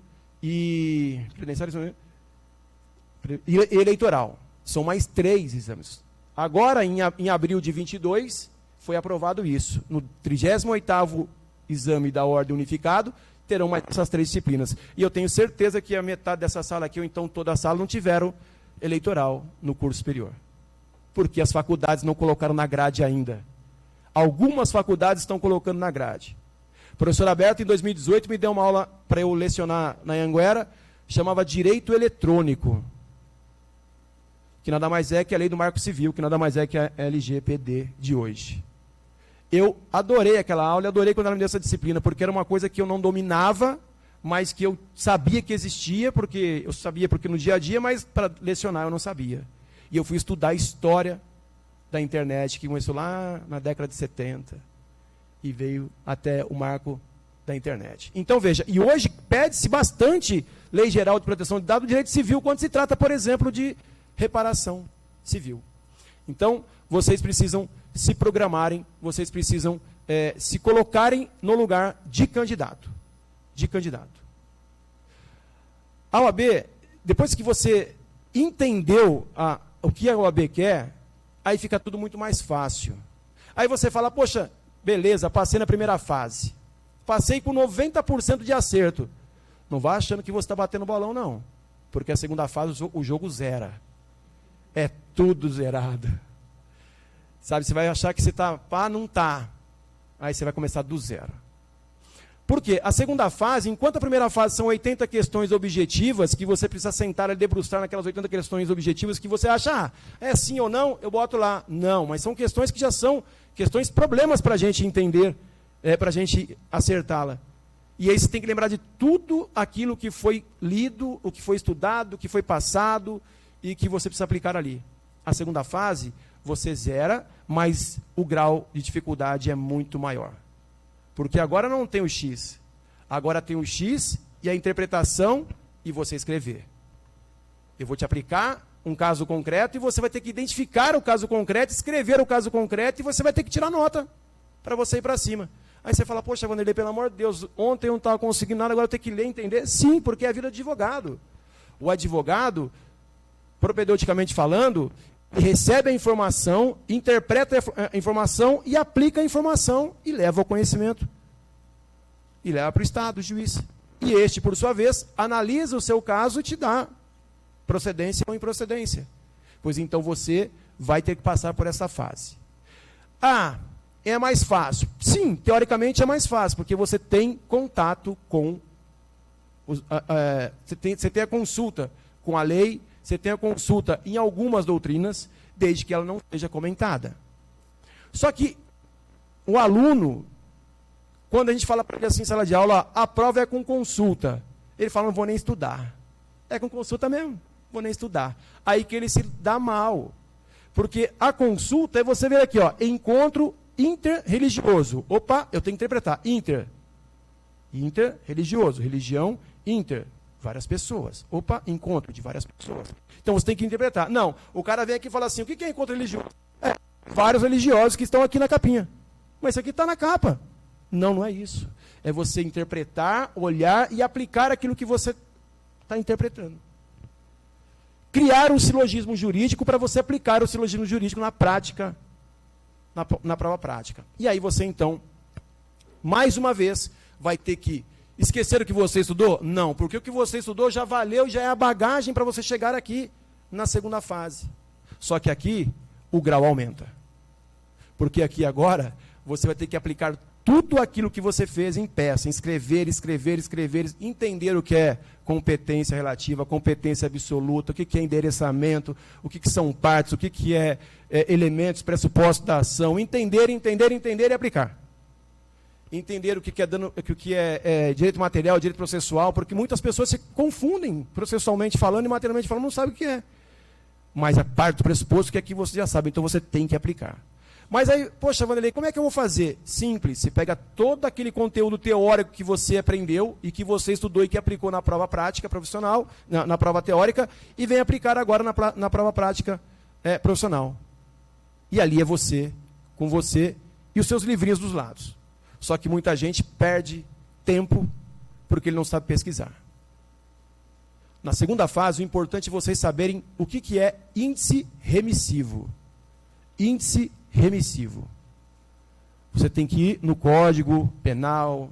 e... e eleitoral. São mais 3 exames. Agora, em abril de 22, foi aprovado isso. No 38º exame da Ordem Unificado, terão mais essas 3 disciplinas. E eu tenho certeza que a metade dessa sala aqui, ou então toda a sala, não tiveram eleitoral no curso superior. Porque as faculdades não colocaram na grade ainda. Algumas faculdades estão colocando na grade. O professor Alberto, em 2018, me deu uma aula para eu lecionar na Anhanguera, chamava Direito Eletrônico, que nada mais é que a lei do Marco Civil, que nada mais é que a LGPD de hoje. Eu adorei aquela aula, adorei quando ela me deu essa disciplina, porque era uma coisa que eu não dominava, mas que eu sabia que existia, porque eu sabia porque no dia a dia, mas para lecionar eu não sabia. E eu fui estudar a história da internet, que começou lá na década de 70, e veio até o marco da internet. Então, veja, e hoje pede-se bastante Lei Geral de Proteção de Dados, direito civil, quando se trata, por exemplo, de reparação civil. Então, vocês precisam se programarem, vocês precisam se colocarem no lugar de candidato. De candidato. A OAB, depois que você entendeu o que a OAB quer, aí fica tudo muito mais fácil. Aí você fala, poxa, beleza, passei na primeira fase. Passei com 90% de acerto. Não vá achando que você está batendo bolão, não. Porque a segunda fase o jogo zera. É tudo zerado. Sabe, você vai achar que você está, não está. Aí você vai começar do zero. Por quê? A segunda fase, enquanto a primeira fase são 80 questões objetivas, que você precisa sentar e debruçar naquelas 80 questões objetivas que você acha, é sim ou não, eu boto lá. Não, mas são questões que já são questões, problemas para a gente entender, para a gente acertá-la. E aí você tem que lembrar de tudo aquilo que foi lido, o que foi estudado, o que foi passado e que você precisa aplicar ali. A segunda fase, você zera, mas o grau de dificuldade é muito maior. Porque agora não tem o X. Agora tem o X e a interpretação e você escrever. Eu vou te aplicar um caso concreto e você vai ter que identificar o caso concreto, escrever o caso concreto e você vai ter que tirar nota para você ir para cima. Aí você fala, poxa, Vanderlei, pelo amor de Deus, ontem eu não estava conseguindo nada, agora eu tenho que ler e entender. Sim, porque é a vida do advogado. O advogado, propedeuticamente falando, recebe a informação, interpreta a informação e aplica a informação e leva ao conhecimento. E leva para o Estado, o juiz. E este, por sua vez, analisa o seu caso e te dá procedência ou improcedência. Pois então você vai ter que passar por essa fase. É mais fácil. Sim, teoricamente é mais fácil, porque você tem contato com... você tem a consulta com a lei, você tem a consulta em algumas doutrinas, desde que ela não seja comentada. Só que o aluno, quando a gente fala para ele assim em sala de aula, a prova é com consulta. Ele fala, não vou nem estudar. É com consulta mesmo, vou nem estudar. Aí que ele se dá mal. Porque a consulta é você ver aqui, encontro interreligioso. Opa, eu tenho que interpretar. Interreligioso. Religião, várias pessoas. Opa, encontro de várias pessoas. Então você tem que interpretar. Não, o cara vem aqui e fala assim, o que é encontro religioso? Vários religiosos que estão aqui na capinha. Mas isso aqui está na capa. Não é isso. É você interpretar, olhar e aplicar aquilo que você está interpretando. Criar um silogismo jurídico para você aplicar o silogismo jurídico na prática, na prova prática. E aí você, então, mais uma vez, vai ter que esquecer o que você estudou? Não, porque o que você estudou já valeu, já é a bagagem para você chegar aqui na segunda fase. Só que aqui, o grau aumenta. Porque aqui agora, você vai ter que aplicar tudo aquilo que você fez em peça, escrever, entender o que é competência relativa, competência absoluta, o que é endereçamento, o que são partes, o que é elementos, pressupostos da ação, entender e aplicar. Entender o que é direito material, direito processual, porque muitas pessoas se confundem processualmente falando e materialmente falando, não sabem o que é. Mas a parte do pressuposto que aqui você já sabe, então você tem que aplicar. Mas aí, poxa, Vanderlei, como é que eu vou fazer? Simples, você pega todo aquele conteúdo teórico que você aprendeu e que você estudou e que aplicou na prova prática profissional, na prova teórica, e vem aplicar agora na prova prática profissional. E ali é você, com você e os seus livrinhos dos lados. Só que muita gente perde tempo porque ele não sabe pesquisar. Na segunda fase, o importante é vocês saberem o que é índice remissivo. Índice remissivo. Você tem que ir no Código Penal,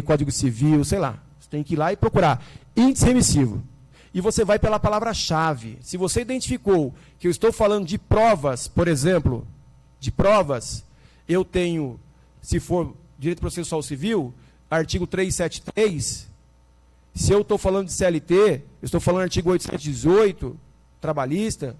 Código Civil, sei lá. Você tem que ir lá e procurar índice remissivo. E você vai pela palavra-chave. Se você identificou que eu estou falando de provas, por exemplo, de provas, eu tenho, se for direito processual civil, artigo 373. Se eu estou falando de CLT, eu estou falando artigo 818, trabalhista.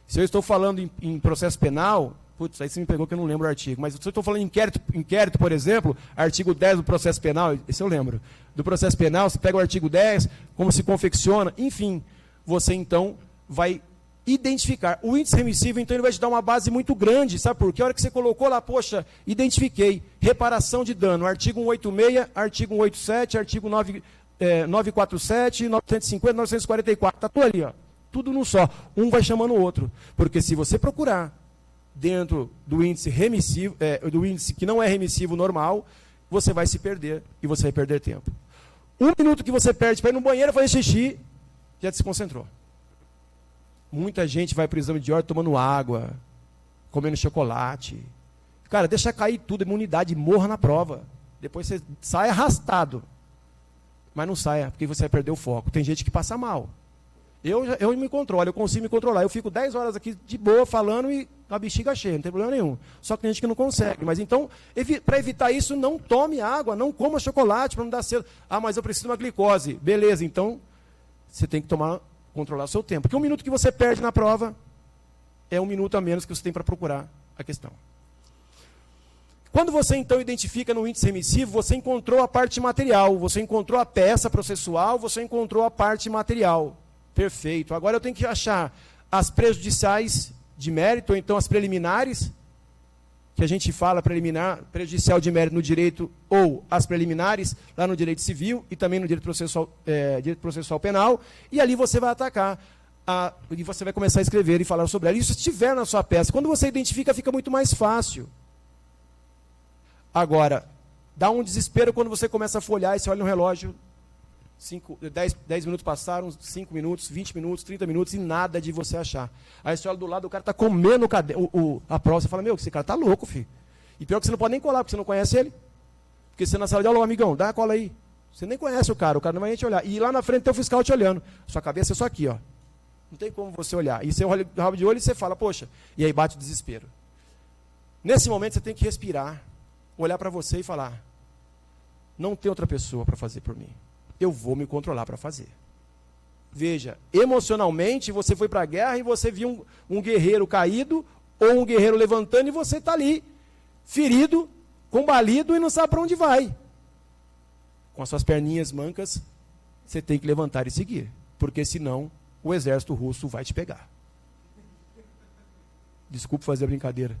Se eu estou falando em processo penal, putz, aí você me pegou que eu não lembro o artigo, mas se eu estou falando em inquérito, por exemplo, artigo 10 do processo penal, esse eu lembro. Do processo penal, você pega o artigo 10, como se confecciona, enfim, você então vai identificar. O índice remissivo, então, ele vai te dar uma base muito grande, sabe por quê? A hora que você colocou lá, poxa, identifiquei, reparação de dano, artigo 186, artigo 187, artigo 947, 950, 944. Está tudo ali, ó. Tudo num só. Um vai chamando o outro. Porque se você procurar dentro do índice remissivo, do índice que não é remissivo normal, você vai se perder e você vai perder tempo. 1 minuto que você perde para ir no banheiro fazer xixi, já se concentrou. Muita gente vai para o exame de ordem tomando água, comendo chocolate. Cara, deixa cair tudo, imunidade, morra na prova. Depois você sai arrastado. Mas não saia, porque você vai perder o foco. Tem gente que passa mal. Eu me controlo, eu consigo me controlar. Eu fico 10 horas aqui de boa falando e com a bexiga cheia, não tem problema nenhum. Só que tem gente que não consegue. Mas então, para evitar isso, não tome água, não coma chocolate para não dar cedo. Ah, mas eu preciso de uma glicose. Beleza, então você tem que controlar o seu tempo. Porque 1 minuto que você perde na prova é 1 minuto a menos que você tem para procurar a questão. Quando você, então, identifica no índice remissivo, você encontrou a parte material, você encontrou a peça processual, você encontrou a parte material. Perfeito. Agora eu tenho que achar as prejudiciais de mérito, ou então as preliminares, que a gente fala prejudicial de mérito no direito, ou as preliminares, lá no direito civil e também no direito processual penal, e ali você vai atacar, e você vai começar a escrever e falar sobre ela. Isso estiver na sua peça. Quando você identifica, fica muito mais fácil. Agora, dá um desespero quando você começa a folhear e você olha no relógio, 10 minutos passaram, 5 minutos, 20 minutos, 30 minutos e nada de você achar. Aí você olha do lado, o cara está comendo a prova, você fala, meu, esse cara está louco, filho. E pior que você não pode nem colar, porque você não conhece ele. Porque você na sala de aula, amigão, dá a cola aí. Você nem conhece o cara não vai nem te olhar. E lá na frente tem o fiscal te olhando. Sua cabeça é só aqui, ó. Não tem como você olhar. E você olha o rabo de olho e você fala, poxa, e aí bate o desespero. Nesse momento você tem que respirar, olhar para você e falar, não tem outra pessoa para fazer por mim. Eu vou me controlar para fazer. Veja, emocionalmente você foi para a guerra e você viu um guerreiro caído ou um guerreiro levantando e você está ali, ferido, combalido e não sabe para onde vai. Com as suas perninhas mancas, você tem que levantar e seguir, porque senão o exército russo vai te pegar. Desculpe fazer a brincadeira.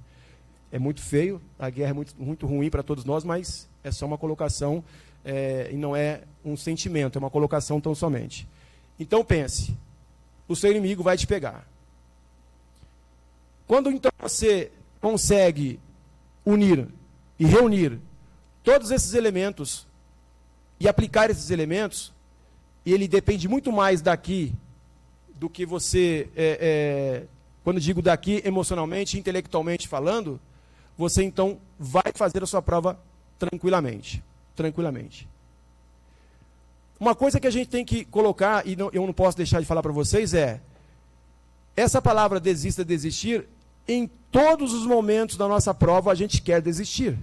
É muito feio, a guerra é muito ruim para todos nós, mas é só uma colocação e não é um sentimento, é uma colocação tão somente. Então pense, o seu inimigo vai te pegar. Quando então você consegue unir e reunir todos esses elementos e aplicar esses elementos, e ele depende muito mais daqui do que você, quando digo daqui, emocionalmente, intelectualmente falando, você então vai fazer a sua prova tranquilamente. Tranquilamente. Uma coisa que a gente tem que colocar, e eu não posso deixar de falar para vocês, essa palavra desista, desistir, em todos os momentos da nossa prova a gente quer desistir.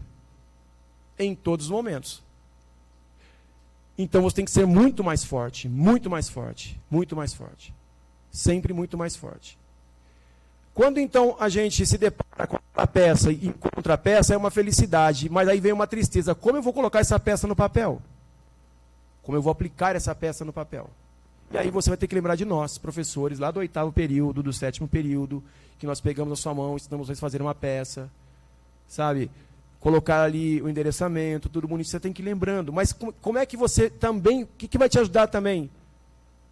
Em todos os momentos. Então você tem que ser muito mais forte, muito mais forte, muito mais forte. Sempre muito mais forte. Quando então a gente se depara com a peça e encontra a peça, é uma felicidade, mas aí vem uma tristeza. Como eu vou colocar essa peça no papel? Como eu vou aplicar essa peça no papel? E aí você vai ter que lembrar de nós, professores, lá do 8º período, do 7º período, que nós pegamos a sua mão, ensinamos vocês a fazer uma peça, sabe? Colocar ali o endereçamento, tudo bonito, você tem que ir lembrando. Mas como é que você também, o que vai te ajudar também?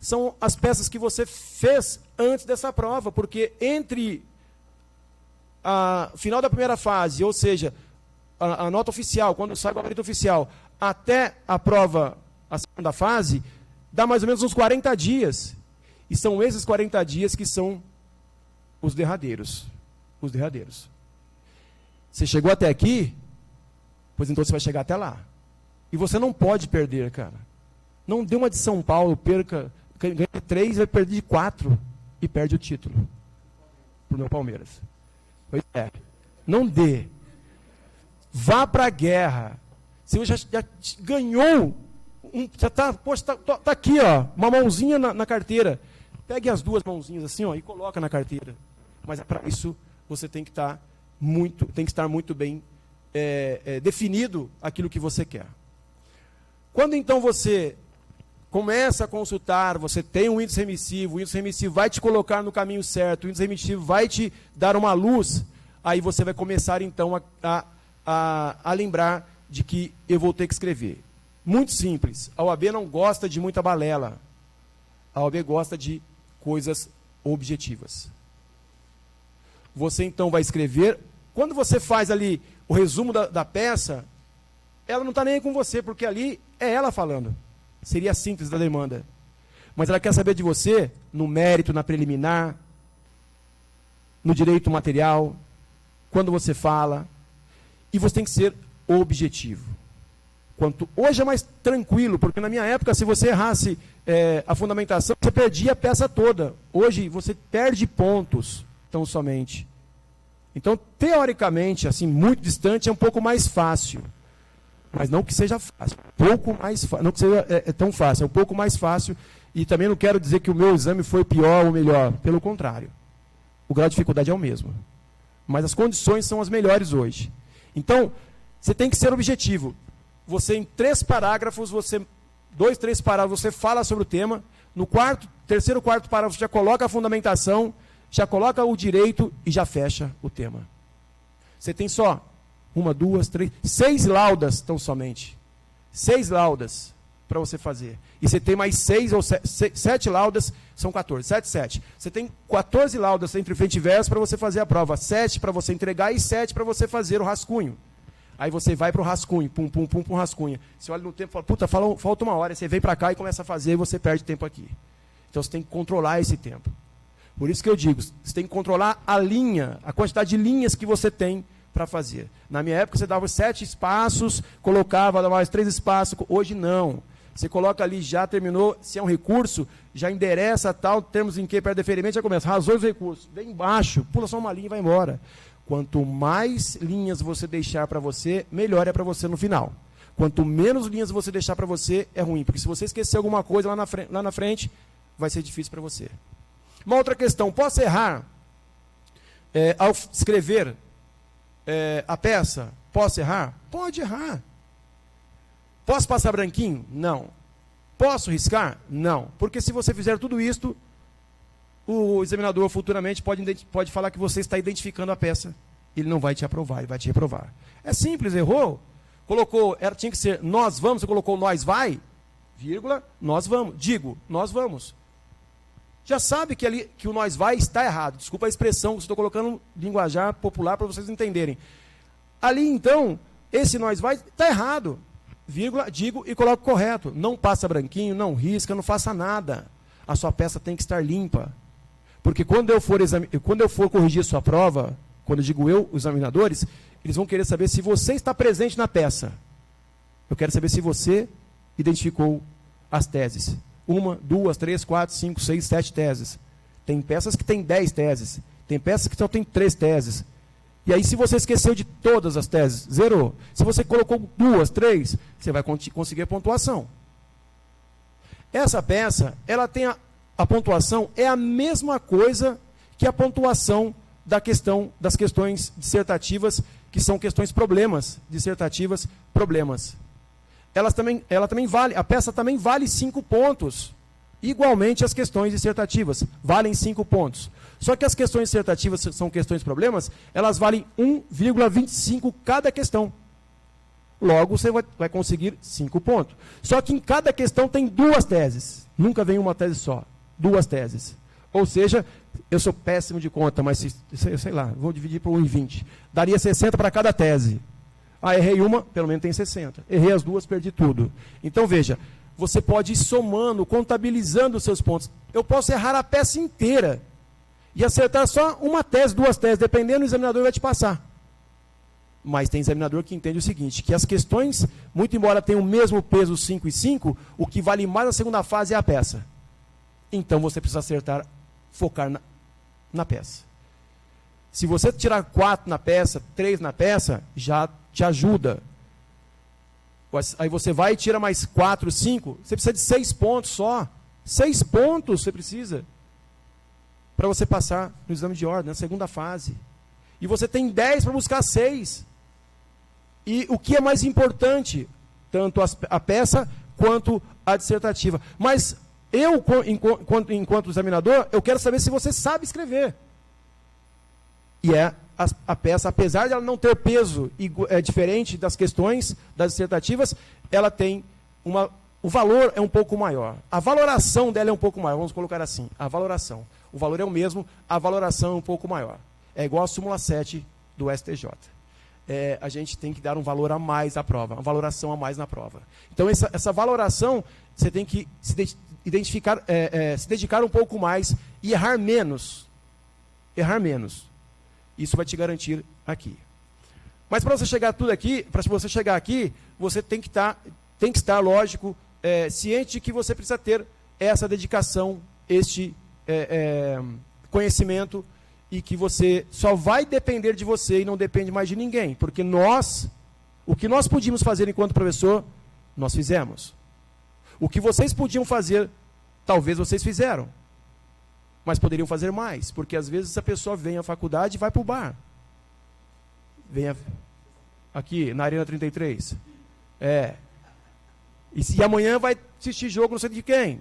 São as peças que você fez antes dessa prova, porque entre a final da primeira fase, ou seja, a nota oficial, quando sai o gabarito oficial, até a prova, a segunda fase, dá mais ou menos uns 40 dias. E são esses 40 dias que são os derradeiros. Os derradeiros. Você chegou até aqui, pois então você vai chegar até lá. E você não pode perder, cara. Não dê uma de São Paulo, perca, ganha 3, vai perder de 4 e perde o título. Pro meu Palmeiras. Pois é. Não dê. Vá para a guerra. Se você já ganhou, já tá aqui, ó, uma mãozinha na carteira. Pegue as duas mãozinhas assim, ó, e coloca na carteira. Mas para isso você tem que estar muito bem definido aquilo que você quer. Quando então você começa a consultar, você tem um índice remissivo, o índice remissivo vai te colocar no caminho certo, o índice remissivo vai te dar uma luz, aí você vai começar então a lembrar de que eu vou ter que escrever. Muito simples. A OAB não gosta de muita balela. A OAB gosta de coisas objetivas. Você então vai escrever. Quando você faz ali o resumo da peça, ela não está nem aí com você, porque ali é ela falando. Seria a síntese da demanda. Mas ela quer saber de você no mérito, na preliminar, no direito material, quando você fala. E você tem que ser objetivo. Hoje é mais tranquilo, porque na minha época, se você errasse a fundamentação, você perdia a peça toda. Hoje, você perde pontos, tão somente. Então, teoricamente, assim, muito distante, é um pouco mais fácil. Mas não que seja fácil. Pouco mais fácil. Não que seja tão fácil, é um pouco mais fácil. E também não quero dizer que o meu exame foi pior ou melhor. Pelo contrário. O grau de dificuldade é o mesmo. Mas as condições são as melhores hoje. Então, você tem que ser objetivo. Você, em 3 parágrafos, 2, 3 parágrafos, você fala sobre o tema. No terceiro, quarto parágrafo, você já coloca a fundamentação, já coloca o direito e já fecha o tema. Você tem só 1, 2, 3, 6 laudas, tão somente. 6 laudas para você fazer. E você tem mais 6 ou 7 laudas, são 14. 7. Você tem 14 laudas entre frente e verso para você fazer a prova. 7 para você entregar e 7 para você fazer o rascunho. Aí você vai para o rascunho, pum, rascunho. Você olha no tempo e fala, puta, falta 1 hora. Aí você vem para cá e começa a fazer e você perde tempo aqui. Então você tem que controlar esse tempo. Por isso que eu digo, você tem que controlar a linha, a quantidade de linhas que você tem para fazer. Na minha época você dava 7 espaços, colocava mais 3 espaços. Hoje não. Você coloca ali, já terminou, se é um recurso, já endereça tal, termos em que perde deferimento, já começa. Razões do recurso. Vem embaixo, pula só uma linha e vai embora. Quanto mais linhas você deixar para você, melhor é para você no final. Quanto menos linhas você deixar para você, é ruim. Porque se você esquecer alguma coisa lá na frente, vai ser difícil para você. Uma outra questão, posso errar ao escrever a peça? Posso errar? Pode errar. Posso passar branquinho? Não. Posso riscar? Não. Porque se você fizer tudo isto, o examinador futuramente pode falar que você está identificando a peça. Ele não vai te aprovar, ele vai te reprovar. É simples, errou. Tinha que ser nós vamos, você colocou nós vai, vírgula, nós vamos. Digo, nós vamos. Já sabe que o nós vai está errado. Desculpa a expressão que estou colocando linguajar popular para vocês entenderem. Ali, então, esse nós vai está errado. Vírgula, digo e coloco correto. Não passa branquinho, não risca, não faça nada. A sua peça tem que estar limpa. Porque quando eu for corrigir a sua prova, quando eu digo eu, os examinadores, eles vão querer saber se você está presente na peça. Eu quero saber se você identificou as teses. 1, 2, 3, 4, 5, 6, 7 teses. Tem peças que têm 10 teses. Tem peças que só têm 3 teses. E aí, se você esqueceu de todas as teses, zerou. Se você colocou 2, 3, você vai conseguir a pontuação. Essa peça, ela tem a pontuação, é a mesma coisa que a pontuação das questões dissertativas, que são questões problemas, dissertativas, problemas. Ela também vale, a peça também vale 5 pontos. Igualmente as questões dissertativas valem 5 pontos. Só que as questões dissertativas são questões problemas, elas valem 1,25 cada questão. Logo, você vai conseguir 5 pontos. Só que em cada questão tem 2 teses. Nunca vem uma tese só. 2 teses. Ou seja, eu sou péssimo de conta, mas sei lá, vou dividir por 1,20. Daria 60 para cada tese. Errei uma, pelo menos tem 60. Errei as 2, perdi tudo. Então, veja, você pode ir somando, contabilizando os seus pontos. Eu posso errar a peça inteira e acertar só uma tese, 2 teses, dependendo, o examinador vai te passar. Mas tem examinador que entende o seguinte, que as questões, muito embora tenham o mesmo peso 5 e 5, o que vale mais na segunda fase é a peça. Então você precisa acertar, focar na peça. Se você tirar 4 na peça, 3 na peça, já te ajuda. Aí você vai e tira mais 4, 5, você precisa de 6 pontos só. 6 pontos você precisa para você passar no exame de ordem, na segunda fase. E você tem 10 para buscar 6. E o que é mais importante, tanto a peça quanto a dissertativa. Mas eu, enquanto examinador, eu quero saber se você sabe escrever. E a peça, apesar de ela não ter peso diferente das questões, das dissertativas, ela tem o valor é um pouco maior. A valoração dela é um pouco maior, vamos colocar assim, a valoração. O valor é o mesmo, a valoração é um pouco maior. É igual a súmula 7 do STJ. A gente tem que dar um valor a mais à prova, uma valoração a mais na prova. Então, essa valoração, você tem que se dedicar um pouco mais e errar menos. Errar menos. Isso vai te garantir aqui. Mas para você chegar tudo aqui, para você chegar aqui, você tem que estar, lógico, ciente de que você precisa ter essa dedicação, este conhecimento, e que você só vai depender de você e não depende mais de ninguém. Porque o que nós podíamos fazer enquanto professor, nós fizemos. O que vocês podiam fazer, talvez vocês fizeram. Mas poderiam fazer mais, porque às vezes a pessoa vem à faculdade e vai para o bar. Vem aqui, na Arena 33. E amanhã vai assistir jogo não sei de quem.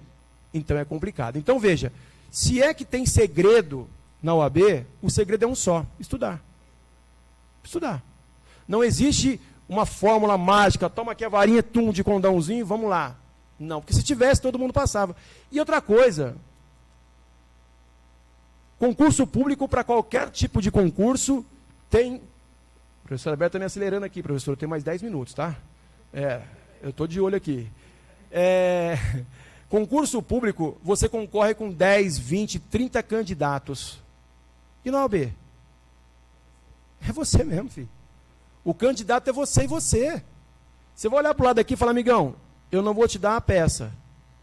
Então é complicado. Então veja, se é que tem segredo na OAB, o segredo é um só: estudar. Estudar. Não existe uma fórmula mágica, toma aqui a varinha, de condãozinho, vamos lá. Não, porque se tivesse, todo mundo passava. E outra coisa, concurso público, para qualquer tipo de concurso, tem... O professor Alberto está me acelerando aqui, professor, eu tenho mais 10 minutos, tá? Eu estou de olho aqui. Concurso público, você concorre com 10, 20, 30 candidatos. E na OAB? É você mesmo, filho. O candidato é você e você. Você vai olhar para o lado aqui e falar: amigão, eu não vou te dar a peça.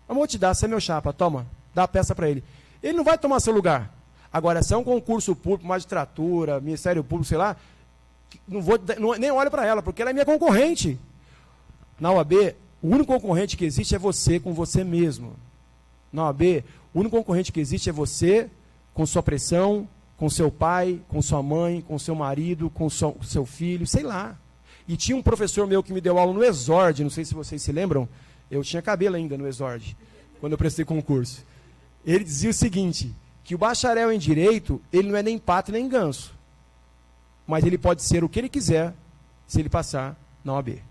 Eu vou te dar, você é meu chapa, toma, dá a peça para ele. Ele não vai tomar seu lugar. Agora, se é um concurso público, magistratura, Ministério Público, sei lá, nem olho para ela, porque ela é minha concorrente. Na OAB, o único concorrente que existe é você com você mesmo. Na OAB, o único concorrente que existe é você com sua pressão, com seu pai, com sua mãe, com seu marido, com seu filho, sei lá. E tinha um professor meu que me deu aula no Exord, não sei se vocês se lembram, eu tinha cabelo ainda no Exord, quando eu prestei concurso. Ele dizia o seguinte, que o bacharel em Direito, ele não é nem pato nem ganso, mas ele pode ser o que ele quiser, se ele passar na OAB.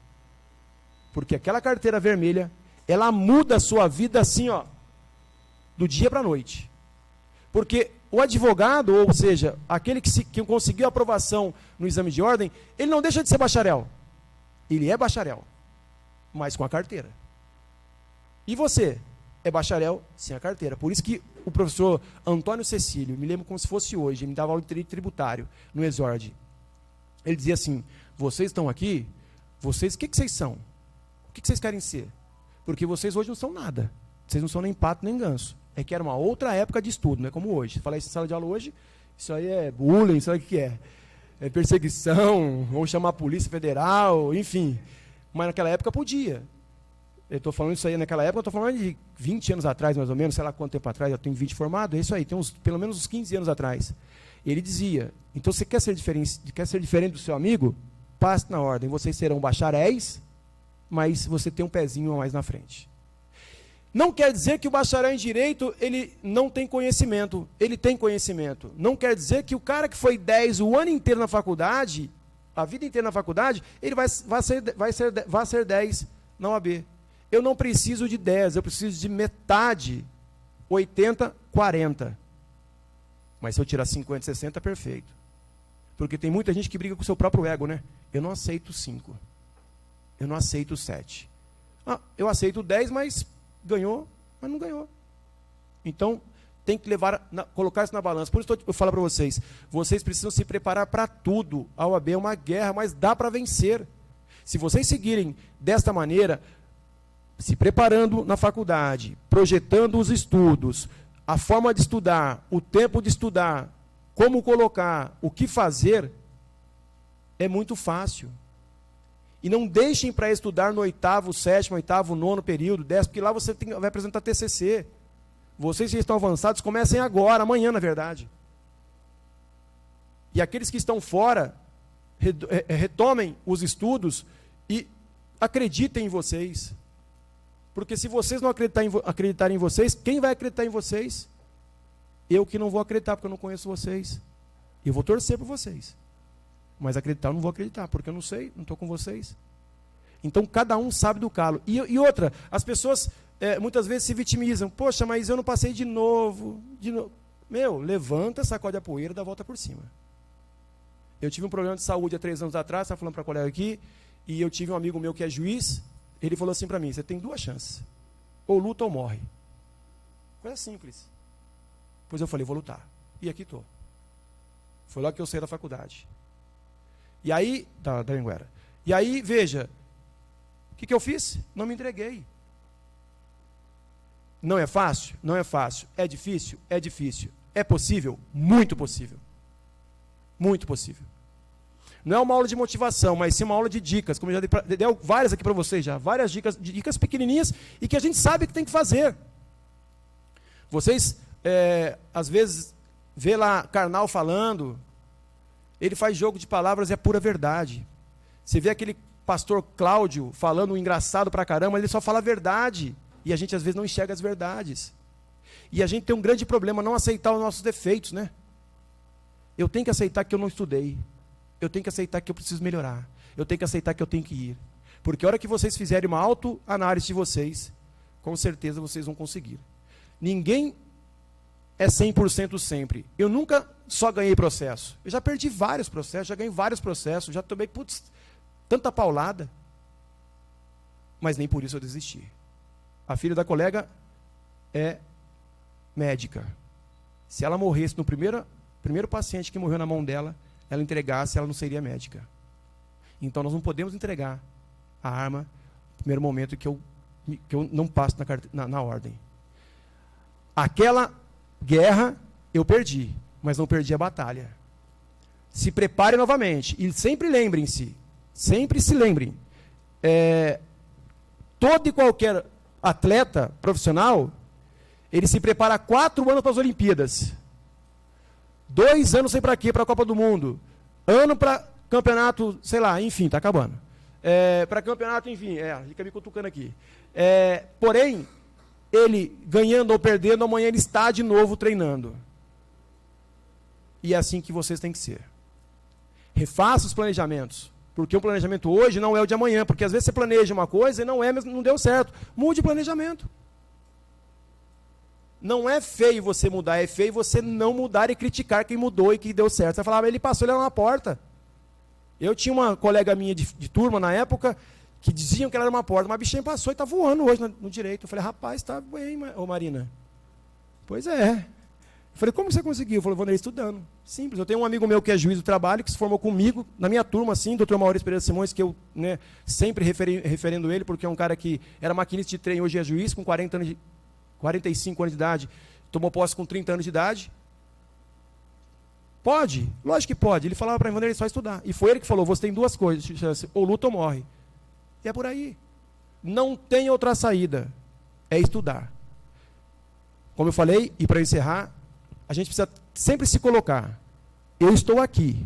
Porque aquela carteira vermelha, ela muda a sua vida assim, ó, do dia para a noite. Porque o advogado, ou seja, aquele que conseguiu a aprovação no exame de ordem, ele não deixa de ser bacharel. Ele é bacharel, mas com a carteira. E você é bacharel sem a carteira. Por isso que o professor Antônio Cecílio, me lembro como se fosse hoje, ele me dava aula de direito tributário no Exord. Ele dizia assim: vocês estão aqui, vocês, o que vocês são? O que vocês querem ser? Porque vocês hoje não são nada. Vocês não são nem pato nem ganso. É que era uma outra época de estudo, não é como hoje. Se falar isso em sala de aula hoje, isso aí é bullying, isso aí o que é? É perseguição, ou chamar a Polícia Federal, enfim. Mas naquela época podia. Eu estou falando isso aí naquela época, eu estou falando de 20 anos atrás, mais ou menos, sei lá quanto tempo atrás, eu tenho 20 formado, é isso aí, tem pelo menos uns 15 anos atrás. Ele dizia: então você quer ser diferente do seu amigo? Passe na ordem, vocês serão bacharéis, mas você tem um pezinho a mais na frente. Não quer dizer que o bacharel em Direito, ele não tem conhecimento. Ele tem conhecimento. Não quer dizer que o cara que foi 10 o ano inteiro na faculdade, a vida inteira na faculdade, ele vai ser 10 na OAB. Eu não preciso de 10, eu preciso de metade, 80, 40. Mas se eu tirar 50, 60, perfeito. Porque tem muita gente que briga com o seu próprio ego, né? Eu não aceito 5. Eu não aceito 7. Eu aceito 10, mas... ganhou, mas não ganhou. Então, tem que colocar isso na balança. Por isso eu falo para vocês, vocês precisam se preparar para tudo. A OAB é uma guerra, mas dá para vencer. Se vocês seguirem desta maneira, se preparando na faculdade, projetando os estudos, a forma de estudar, o tempo de estudar, como colocar, o que fazer, é muito fácil. E não deixem para estudar no 8º, 7º, 8º, 9º período, 10º, porque lá você vai apresentar TCC. Vocês que estão avançados, comecem agora, amanhã, na verdade. E aqueles que estão fora, retomem os estudos e acreditem em vocês. Porque se vocês não acreditarem em vocês, quem vai acreditar em vocês? Eu que não vou acreditar, porque eu não conheço vocês. Eu vou torcer por vocês. Mas acreditar eu não vou acreditar, porque eu não sei, não estou com vocês. Então, cada um sabe do calo. E outra, as pessoas muitas vezes se vitimizam. Poxa, mas eu não passei de novo. Meu, levanta, sacode a poeira e dá a volta por cima. Eu tive um problema de saúde há 3 anos atrás, estava falando para a colega aqui, e eu tive um amigo meu que é juiz, ele falou assim para mim, você tem 2 chances, ou luta ou morre. Coisa simples. Pois eu falei, vou lutar. E aqui estou. Foi lá que eu saí da faculdade. E aí, da Anhanguera. E aí, veja, o que eu fiz? Não me entreguei. Não é fácil? Não é fácil. É difícil? É difícil. É possível? Muito possível. Muito possível. Não é uma aula de motivação, mas sim uma aula de dicas, como eu já dei várias aqui para vocês já, várias dicas pequenininhas e que a gente sabe que tem que fazer. Vocês, às vezes, vê lá Karnal falando, ele faz jogo de palavras e é pura verdade. Você vê aquele pastor Cláudio falando engraçado pra caramba, ele só fala a verdade. E a gente, às vezes, não enxerga as verdades. E a gente tem um grande problema, não aceitar os nossos defeitos, né? Eu tenho que aceitar que eu não estudei. Eu tenho que aceitar que eu preciso melhorar. Eu tenho que aceitar que eu tenho que ir. Porque a hora que vocês fizerem uma autoanálise de vocês, com certeza vocês vão conseguir. Ninguém é 100% sempre. Eu nunca só ganhei processo. Eu já perdi vários processos, já ganhei vários processos, já tomei, tanta paulada. Mas nem por isso eu desisti. A filha da colega é médica. Se ela morresse no primeiro paciente que morreu na mão dela, ela entregasse, ela não seria médica. Então nós não podemos entregar a arma no primeiro momento que eu não passo na ordem. Aquela guerra eu perdi, mas não perdi a batalha. Se preparem novamente e sempre lembrem-se, sempre se lembrem, todo e qualquer atleta profissional, ele se prepara 4 anos para as Olimpíadas. 2 anos sei para quê? Para a Copa do Mundo. Ano para campeonato, sei lá, enfim, está acabando. Para campeonato, enfim, fica me cutucando aqui. Porém, ele, ganhando ou perdendo, amanhã ele está de novo treinando. E é assim que vocês têm que ser. Refaça os planejamentos. Porque o planejamento hoje não é o de amanhã. Porque às vezes você planeja uma coisa e não deu certo. Mude o planejamento. Não é feio você mudar, é feio você não mudar e criticar quem mudou e que deu certo. Você falava, ele passou, ele era na porta. Eu tinha uma colega minha de turma na época que diziam que ela era uma porta, mas a bichinha passou e está voando hoje no direito. Eu falei, rapaz, está bem, ô Marina. Pois é. Eu falei, como você conseguiu? Eu falei, vou estudando. Simples. Eu tenho um amigo meu que é juiz do trabalho, que se formou comigo, na minha turma, assim, Dr. Maurício Pereira Simões, que eu sempre referendo ele, porque é um cara que era maquinista de trem, hoje é juiz, com 45 anos de idade, tomou posse com 30 anos de idade. Pode? Lógico que pode. Ele falava para mim, ele só estudar. E foi ele que falou, você tem 2 coisas, ou luta ou morre. E é por aí. Não tem outra saída. É estudar. Como eu falei, e para encerrar, a gente precisa sempre se colocar. Eu estou aqui.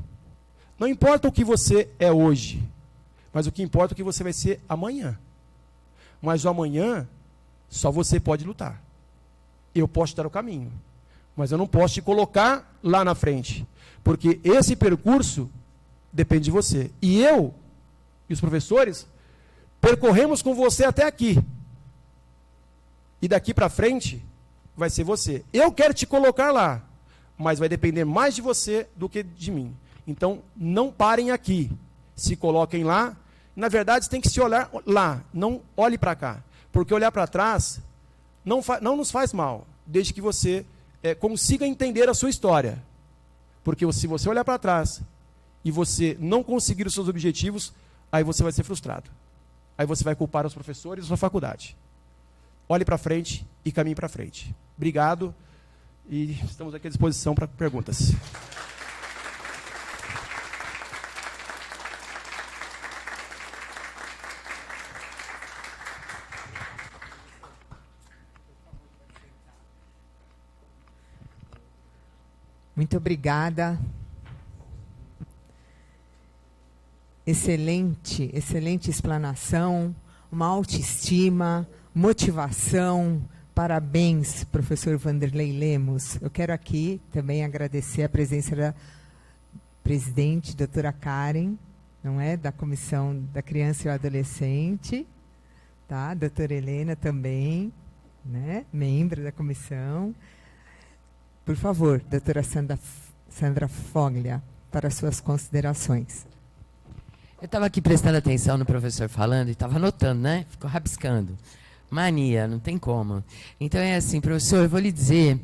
Não importa o que você é hoje, mas o que importa é o que você vai ser amanhã. Mas o amanhã, só você pode lutar. Eu posso te dar o caminho, mas eu não posso te colocar lá na frente. Porque esse percurso depende de você. E eu e os professores percorremos com você até aqui. E daqui para frente vai ser você. Eu quero te colocar lá, mas vai depender mais de você do que de mim. Então, não parem aqui. Se coloquem lá. Na verdade, você tem que se olhar lá, não olhe para cá. Porque olhar para trás não nos faz mal, desde que você consiga entender a sua história. Porque se você olhar para trás e você não conseguir os seus objetivos, aí você vai ser frustrado. Aí você vai culpar os professores e a sua faculdade. Olhe para frente e caminhe para frente. Obrigado e estamos aqui à disposição para perguntas. Muito obrigada. Excelente, excelente explanação, uma autoestima, motivação. Parabéns, professor Vanderlei Lemos. Eu quero aqui também agradecer a presença da presidente, doutora Karen, não é? Da Comissão da Criança e o Adolescente, tá? A doutora Helena também, né? Membro da comissão. Por favor, doutora Sandra Foglia, para suas considerações. Eu estava aqui prestando atenção no professor falando e estava anotando, né? Ficou rabiscando. Mania, não tem como. Então é assim, professor, eu vou lhe dizer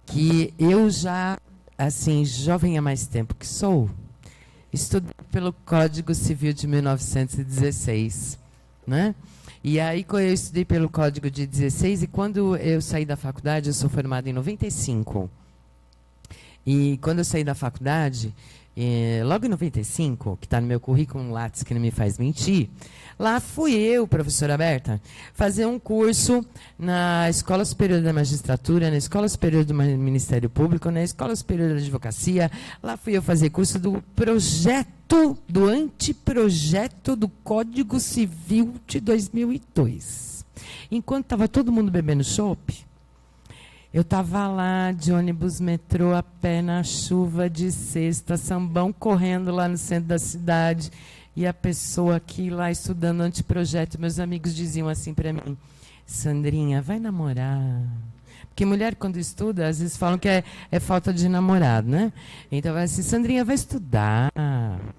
que eu já, assim, jovem há mais tempo que sou, estudei pelo Código Civil de 1916, né? E aí eu estudei pelo Código de 16 e quando eu saí da faculdade, eu sou formada em 95. E quando eu saí da faculdade, logo em 95, que está no meu currículo Lattes, que não me faz mentir, lá fui eu, professora Berta, fazer um curso na Escola Superior da Magistratura, na Escola Superior do Ministério Público, na Escola Superior da Advocacia. Lá fui eu fazer curso do projeto, do anteprojeto do Código Civil de 2002. Enquanto estava todo mundo bebendo chopp, eu estava lá de ônibus, metrô, a pé, na chuva, de sexta, sambão, correndo lá no centro da cidade. E a pessoa aqui lá estudando anteprojeto, meus amigos diziam assim para mim, Sandrinha, vai namorar. Porque mulher, quando estuda, às vezes falam que é falta de namorado, né? Então, vai assim, Sandrinha, vai estudar.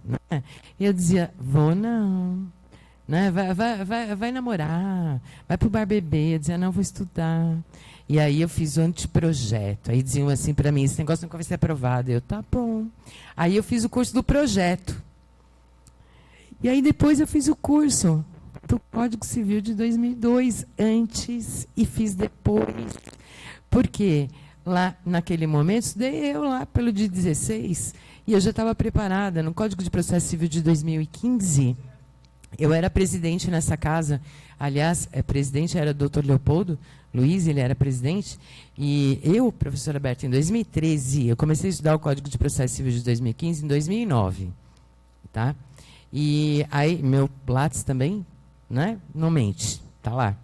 Né? E eu dizia, vou não. Né? Vai namorar, vai pro bar beber. Eu dizia, não, vou estudar. E aí eu fiz o anteprojeto. Aí diziam assim para mim, esse negócio nunca vai ser aprovado. Eu, tá bom. Aí eu fiz o curso do projeto. E aí depois eu fiz o curso do Código Civil de 2002, antes e fiz depois. Porque lá naquele momento, estudei eu lá pelo de 16, e eu já estava preparada. No Código de Processo Civil de 2015, eu era presidente nessa casa. Aliás, presidente era o doutor Leopoldo Luiz, ele era presidente. E eu, professora Berta, em 2013, eu comecei a estudar o Código de Processo Civil de 2015 em 2009. Tá? E aí, meu Lattes também, né? Não mente, tá lá.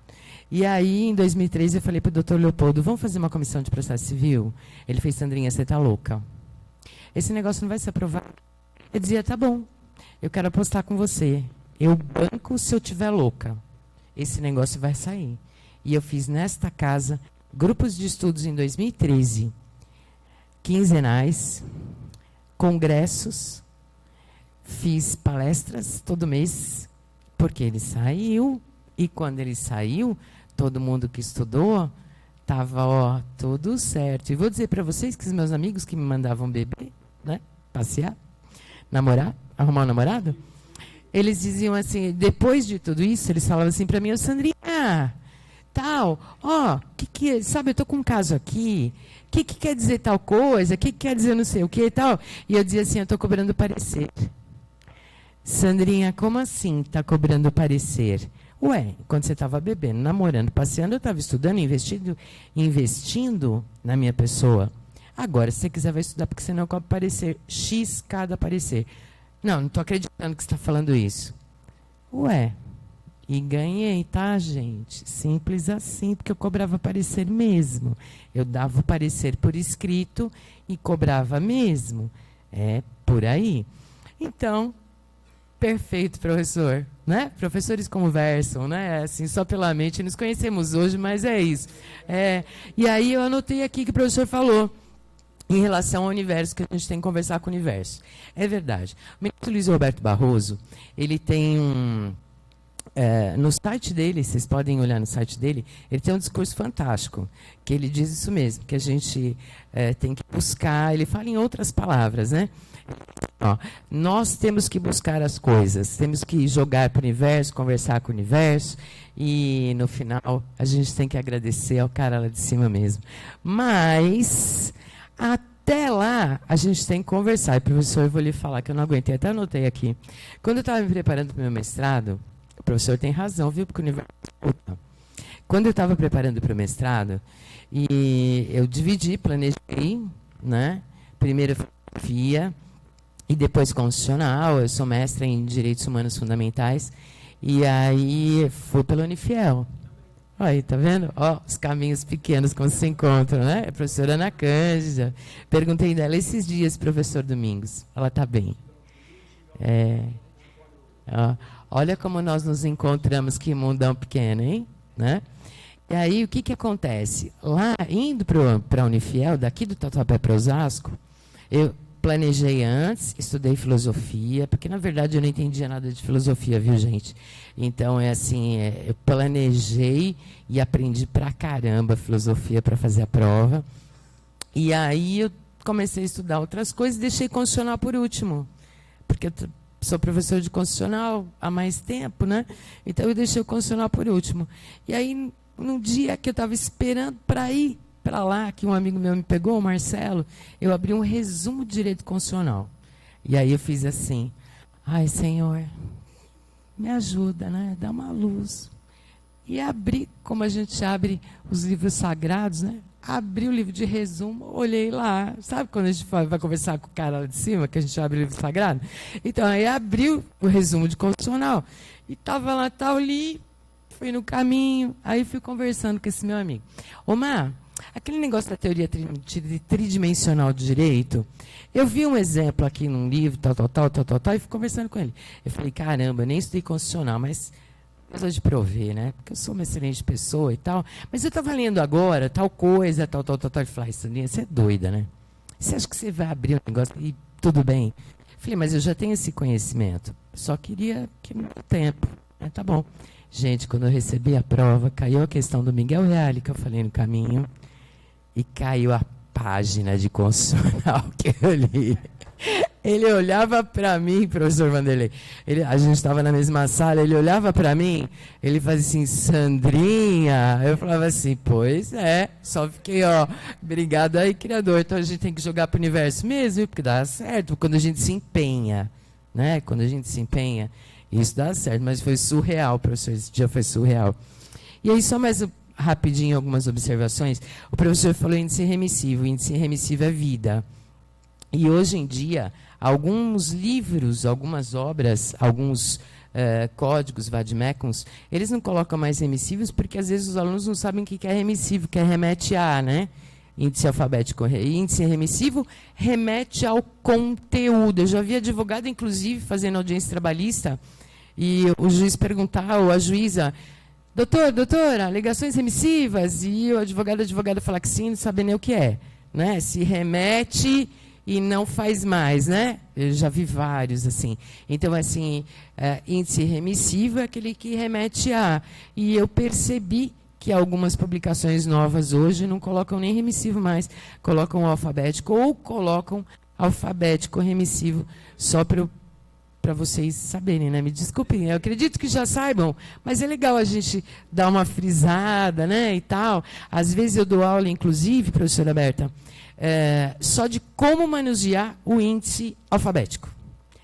E aí, em 2013, eu falei para o doutor Leopoldo, vamos fazer uma comissão de processo civil? Ele fez, Sandrinha, você tá louca. Esse negócio não vai ser aprovado. Eu dizia, tá bom, eu quero apostar com você. Eu banco se eu tiver louca. Esse negócio vai sair. E eu fiz nesta casa grupos de estudos em 2013, quinzenais, congressos, fiz palestras todo mês, porque ele saiu, e quando ele saiu, todo mundo que estudou estava tudo certo. E vou dizer para vocês que os meus amigos que me mandavam beber, né, passear, namorar, arrumar um namorado, eles diziam assim, depois de tudo isso, eles falavam assim para mim, Sandrinha, tal, sabe, eu estou com um caso aqui, o que quer dizer tal coisa, o que quer dizer não sei o que e tal. E eu dizia assim, eu estou cobrando parecer. Sandrinha, como assim está cobrando parecer? Ué, quando você estava bebendo, namorando, passeando, eu estava estudando, investindo na minha pessoa. Agora, se você quiser, vai estudar, porque você não cobra parecer. X cada parecer. Não estou acreditando que você está falando isso. Ué, e ganhei, tá, gente? Simples assim, porque eu cobrava parecer mesmo. Eu dava o parecer por escrito e cobrava mesmo. É por aí. Então, perfeito, professor. Né? Professores conversam, né? Assim, só pela mente. Nos conhecemos hoje, mas é isso. E aí eu anotei aqui que o professor falou em relação ao universo, que a gente tem que conversar com o universo. É verdade. O ministro Luiz Roberto Barroso, ele tem no site dele, vocês podem olhar no site dele, ele tem um discurso fantástico, que ele diz isso mesmo, que a gente tem que buscar, ele fala em outras palavras, né? Nós temos que buscar as coisas, temos que jogar para o universo, conversar com o universo, e no final a gente tem que agradecer ao cara lá de cima mesmo. Mas até lá a gente tem que conversar. E, professor, eu vou lhe falar que eu não aguentei, até anotei aqui. Quando eu estava me preparando para o meu mestrado, o professor tem razão, viu? Porque o universo... Quando eu estava preparando para o mestrado, e eu planejei, né? Primeiro filosofia e depois constitucional. Eu sou mestra em Direitos Humanos Fundamentais. E aí fui pela Unifiel. Aí, tá vendo? Os caminhos pequenos como se encontram, né? A professora Ana Cândida. Perguntei dela esses dias, professor Domingos. Ela tá bem. Ó, olha como nós nos encontramos, que mundão pequeno, hein? Né? E aí, o que acontece? Lá, indo para a Unifiel, daqui do Tatuapé para Osasco, eu planejei antes, estudei filosofia, porque, na verdade, eu não entendia nada de filosofia, viu, gente? Então, eu planejei e aprendi pra caramba filosofia para fazer a prova. E aí, eu comecei a estudar outras coisas e deixei constitucional por último, porque eu sou professor de constitucional há mais tempo, né? Então, eu deixei o constitucional por último. E aí, num dia que eu estava esperando para ir para lá, que um amigo meu me pegou, o Marcelo, eu abri um resumo de direito constitucional. E aí eu fiz assim: ai, Senhor, me ajuda, né? Dá uma luz. E abri, como a gente abre os livros sagrados, né? Abri o livro de resumo, olhei lá. Sabe quando a gente vai conversar com o cara lá de cima, que a gente abre o livro sagrado? Então, aí abri o resumo de constitucional. E estava lá, tal, li, fui no caminho, aí fui conversando com esse meu amigo. Omar, aquele negócio da teoria tridimensional do direito, eu vi um exemplo aqui num livro, tal, e fui conversando com ele. Eu falei, caramba, eu nem estudei constitucional, mas coisa de prover, né? Porque eu sou uma excelente pessoa e tal, mas eu estava lendo agora, tal coisa, tal. Ele falou, Soninha, você é doida, né? Você acha que você vai abrir um negócio e tudo bem? Eu falei, mas eu já tenho esse conhecimento, só queria que não dê tempo. Tá bom. Gente, quando eu recebi a prova, caiu a questão do Miguel Reale, que eu falei no caminho, e caiu a página de constitucional que eu li. Ele olhava para mim, professor Vanderlei, a gente estava na mesma sala, ele olhava para mim, ele fazia assim, Sandrinha, eu falava assim, pois é, só fiquei, ó, obrigado aí, criador, então a gente tem que jogar para o universo mesmo, porque dá certo, quando a gente se empenha, né, quando a gente se empenha, isso dá certo, mas foi surreal, professor, esse dia foi surreal. E aí, só mais rapidinho algumas observações. O professor falou índice remissivo. O índice remissivo é vida. E hoje em dia, alguns livros, algumas obras, alguns códigos, vademecums, eles não colocam mais remissivos porque às vezes os alunos não sabem o que é remissivo, que é remete a, né? Índice alfabético. Índice remissivo remete ao conteúdo. Eu já vi advogado, inclusive, fazendo audiência trabalhista, e o juiz perguntar, ou a juíza, doutora, alegações remissivas, e o advogado falar que sim, não sabe nem o que é, né? Se remete e não faz mais, né? Eu já vi vários assim. Então, assim, índice remissivo é aquele que remete a. E eu percebi que algumas publicações novas hoje não colocam nem remissivo mais, colocam alfabético ou colocam alfabético remissivo, só para vocês saberem, né? Me desculpem, eu acredito que já saibam, mas é legal a gente dar uma frisada, né, e tal. Às vezes eu dou aula, inclusive, professora Berta, só de como manusear o índice alfabético,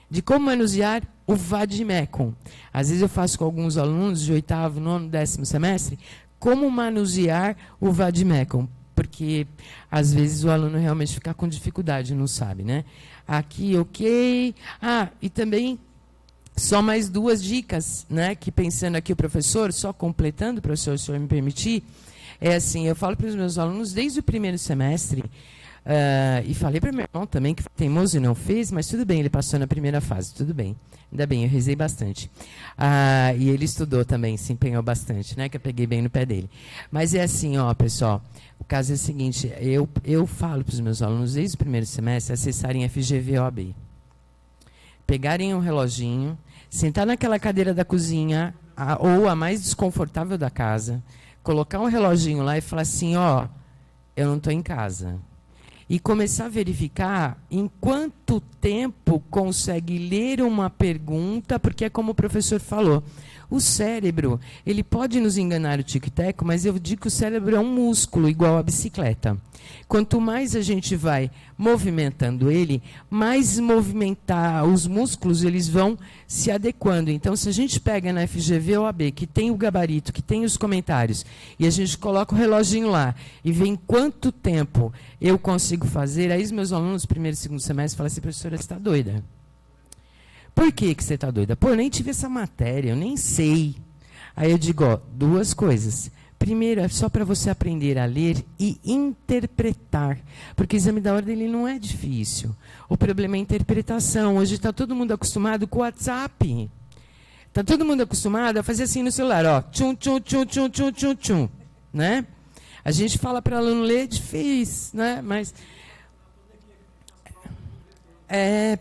de como manusear o vademecum. Às vezes eu faço com alguns alunos de 8º, 9º, 10º semestre, como manusear o vademecum, porque às vezes o aluno realmente fica com dificuldade, não sabe, né? Aqui, ok. E também, só mais 2 dicas, né? Que pensando aqui o professor, só completando, professor, se o senhor me permitir, é assim, eu falo para os meus alunos desde o primeiro semestre, e falei para o meu irmão também, que foi teimoso e não fez, mas tudo bem, ele passou na primeira fase, tudo bem. Ainda bem, eu rezei bastante. E ele estudou também, se empenhou bastante, né? Que eu peguei bem no pé dele. Mas é assim, ó, pessoal, o caso é o seguinte, eu falo para os meus alunos, desde o primeiro semestre, acessarem FGV OAB. Pegarem um reloginho, sentar naquela cadeira da cozinha, ou a mais desconfortável da casa, colocar um reloginho lá e falar assim, ó, eu não estou em casa. E começar a verificar em quanto tempo consegue ler uma pergunta, porque é como o professor falou, o cérebro, ele pode nos enganar o tic-tac, mas eu digo que o cérebro é um músculo igual a bicicleta. Quanto mais a gente vai movimentando ele, mais movimentar os músculos, eles vão se adequando. Então, se a gente pega na FGV ou AB, que tem o gabarito, que tem os comentários, e a gente coloca o reloginho lá, e vê em quanto tempo eu consigo fazer, aí os meus alunos, primeiro e segundo semestre, falam assim, professora, você está doida. Por que você está doida? Pô, eu nem tive essa matéria, eu nem sei. Aí eu digo, ó, 2 coisas. Primeiro, é só para você aprender a ler e interpretar. Porque o exame da ordem ele não é difícil. O problema é a interpretação. Hoje está todo mundo acostumado com o WhatsApp. Tá todo mundo acostumado a fazer assim no celular, ó, tchum, tchum, tchum, tchum, tchum, tchum, tchum, né? A gente fala para aluno ler, é difícil, né? Mas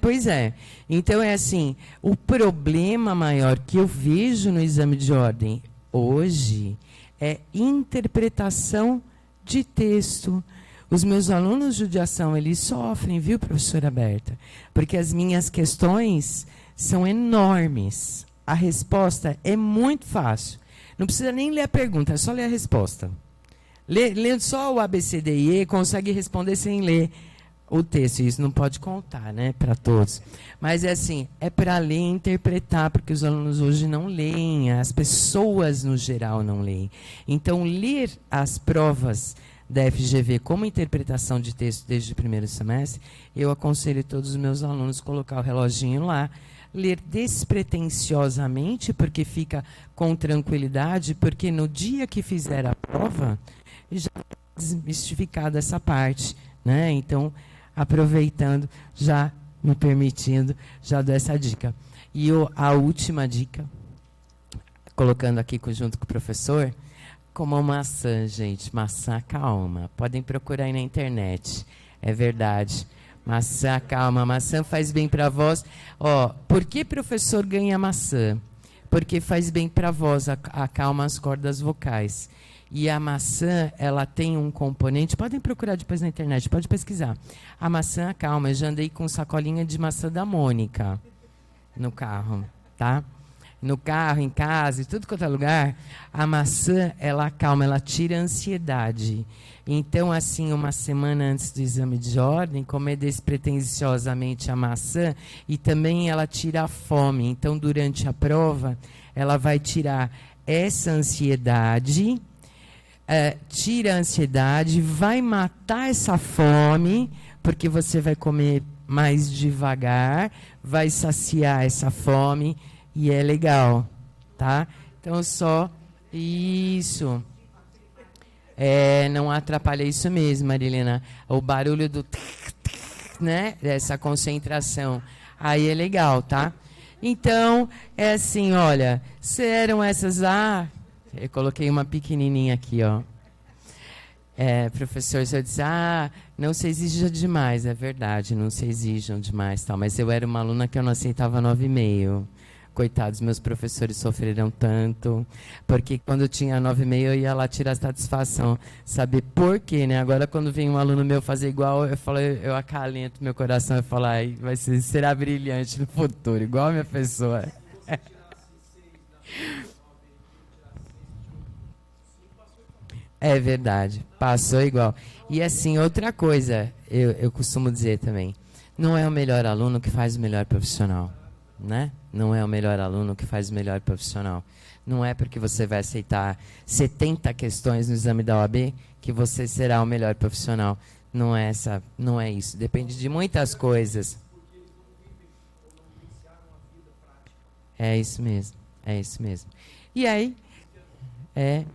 pois é. Então é assim, o problema maior que eu vejo no exame de ordem hoje é interpretação de texto. Os meus alunos de judiação, eles sofrem, viu, professora Berta? Porque as minhas questões são enormes. A resposta é muito fácil. Não precisa nem ler a pergunta, é só ler a resposta. Lendo só o A, B, C, D e E, consegue responder sem ler o texto. Isso não pode contar, né, para todos. Mas é assim, é para ler e interpretar, porque os alunos hoje não leem, as pessoas no geral não leem. Então, ler as provas da FGV como interpretação de texto desde o primeiro semestre, eu aconselho todos os meus alunos colocar o reloginho lá, ler despretensiosamente, porque fica com tranquilidade, porque no dia que fizer a prova, já desmistificada essa parte, né? Então, aproveitando, já me permitindo, já dou essa dica. E a última dica, colocando aqui junto com o professor, como maçã, gente, maçã calma. Podem procurar aí na internet, é verdade. Maçã calma, maçã faz bem para a voz. Ó, por que professor ganha maçã? Porque faz bem para a voz, acalma as cordas vocais. E a maçã, ela tem um componente, podem procurar depois na internet, pode pesquisar. A maçã acalma, eu já andei com sacolinha de maçã da Mônica no carro, tá? No carro, em casa, em tudo quanto é lugar, a maçã, ela acalma, ela tira a ansiedade. Então, assim, uma semana antes do exame de ordem, comer despretensiosamente a maçã e também ela tira a fome. Então, durante a prova, ela vai tirar essa ansiedade, tira a ansiedade, vai matar essa fome, porque você vai comer mais devagar, vai saciar essa fome. E é legal, tá? Então, só isso. Não atrapalha isso mesmo, Marilena. O barulho do... né? Dessa concentração. Aí é legal, tá? Então, é assim, olha. Se eram essas... eu coloquei uma pequenininha aqui, ó. Professor, se eu disse, não se exija demais. É verdade, não se exijam demais, tal. Mas eu era uma aluna que eu não aceitava 9,5. Coitados, meus professores sofreram tanto, porque quando eu tinha 9,5 eu ia lá tirar satisfação, saber por quê, né? Agora quando vem um aluno meu fazer igual, eu acalento meu coração e falo, será brilhante no futuro, igual a minha pessoa. É verdade, passou igual. E assim, outra coisa, eu costumo dizer também, não é o melhor aluno que faz o melhor profissional, né? Não é o melhor aluno que faz o melhor profissional. Não é porque você vai aceitar 70 questões no exame da OAB que você será o melhor profissional. Não é isso. Depende de muitas coisas. É isso mesmo. É isso mesmo. E aí, é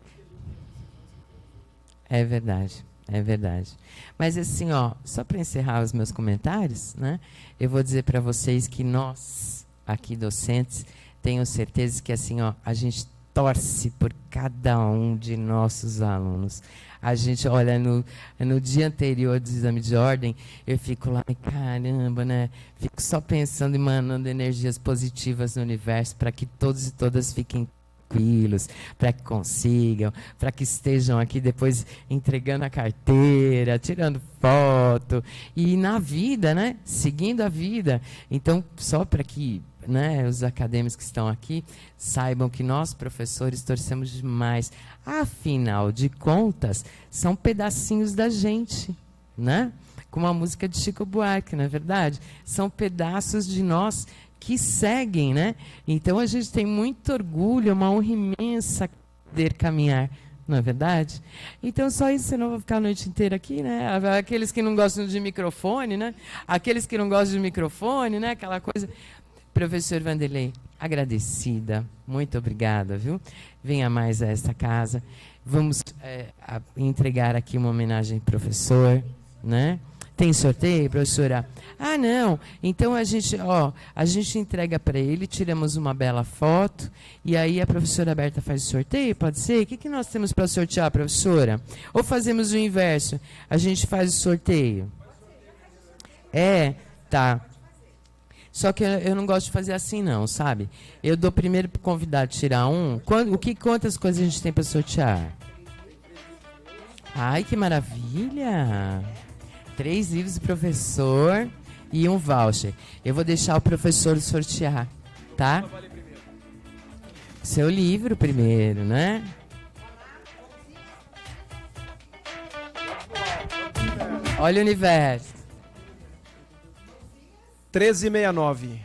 verdade. É verdade. Mas assim, só para encerrar os meus comentários, né? Eu vou dizer para vocês que nós aqui docentes, tenho certeza que assim, a gente torce por cada um de nossos alunos. A gente, olha, no dia anterior do exame de ordem, eu fico lá, caramba, né? Fico só pensando e emanando energias positivas no universo para que todos e todas fiquem tranquilos, para que consigam, para que estejam aqui depois entregando a carteira, tirando foto, e na vida, né? Seguindo a vida. Então, só para que, né, os acadêmicos que estão aqui saibam que nós, professores, torcemos demais. Afinal de contas, são pedacinhos da gente, né? Como a música de Chico Buarque, não é verdade? São pedaços de nós que seguem, né? Então a gente tem muito orgulho, uma honra imensa poder caminhar, não é verdade? Então só isso, senão eu vou ficar a noite inteira aqui, né? Aqueles que não gostam de microfone, né? Aqueles que não gostam de microfone, né? Aquela coisa. Professor Vanderlei, agradecida, muito obrigada, viu? Venha mais a esta casa. Vamos entregar aqui uma homenagem ao professor, né? Tem sorteio, professora? Ah, não. Então a gente entrega para ele, tiramos uma bela foto e aí a professora Berta faz o sorteio, pode ser? O que nós temos para sortear, professora? Ou fazemos o inverso? A gente faz o sorteio? Tá. Só que eu não gosto de fazer assim, não, sabe? Eu dou primeiro para o convidado tirar um. Quantas coisas a gente tem para sortear? Ai, que maravilha! 3 livros do professor e um voucher. Eu vou deixar o professor sortear, tá? Seu livro primeiro, né? Olha o universo. 1369.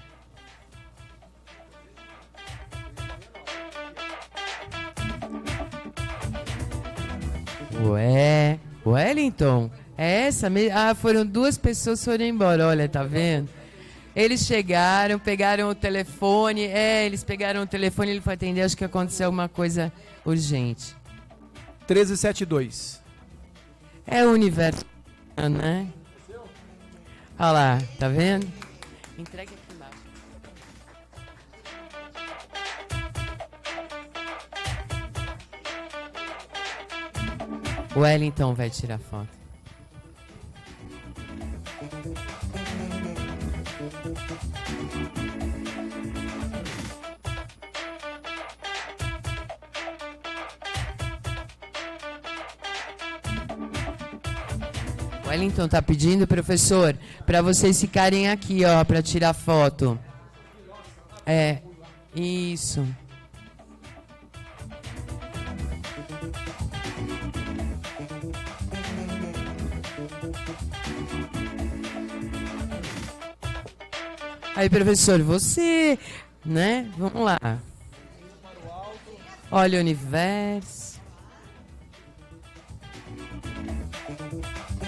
Ué, Wellington, é essa mesmo? Ah, foram 2 pessoas que foram embora, olha, tá vendo? Eles chegaram, pegaram o telefone, eles pegaram o telefone, ele foi atender, acho que aconteceu alguma coisa urgente. 1372. É o universo, né? Olha lá, tá vendo? Entrega aqui embaixo. O Wellington vai tirar foto. O Wellington tá pedindo, professor, para vocês ficarem aqui, ó, para tirar foto. Isso. Aí, professor, você, né? Vamos lá. Olha o universo.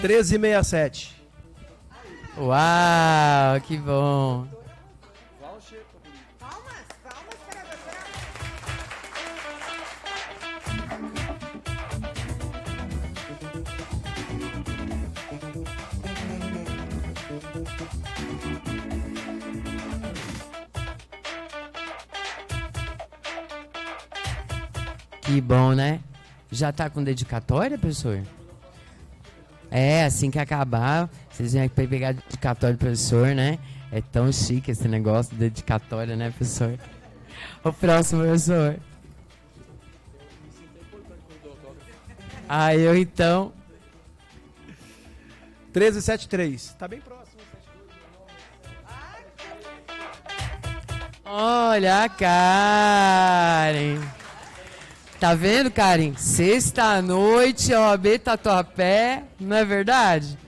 1367. Uau, que bom. Palmas para a doutora. Que bom, né? Já tá com dedicatória, professor? Assim que acabar, vocês vêm aqui para pegar dedicatória do professor, né? É tão chique esse negócio de dedicatória, né, professor? O próximo, professor. Eu então. 1373. Tá bem próximo. Olha a Karen. Tá vendo, Karen? Sexta-noite, OAB Tatuapé, não é verdade?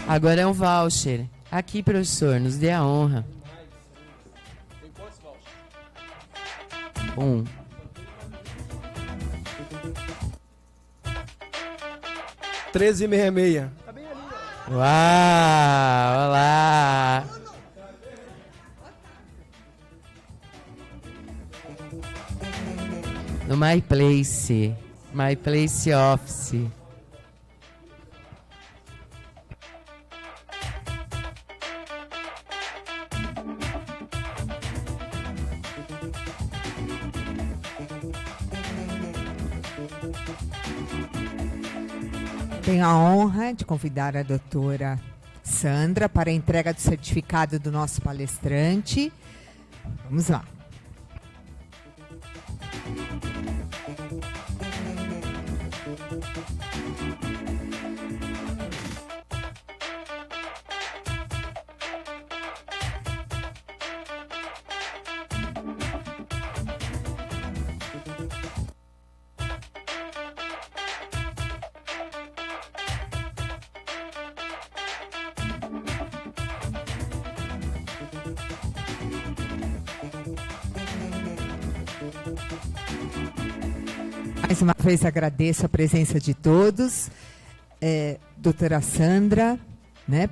Agora é um voucher. Aqui, professor, nos dê a honra. 1. Treze e 66. Uau, olá. No My Place Office. Tenho a honra de convidar a doutora Sandra para a entrega do certificado do nosso palestrante. Vamos lá. Mais uma vez agradeço a presença de todos. doutora Sandra, né,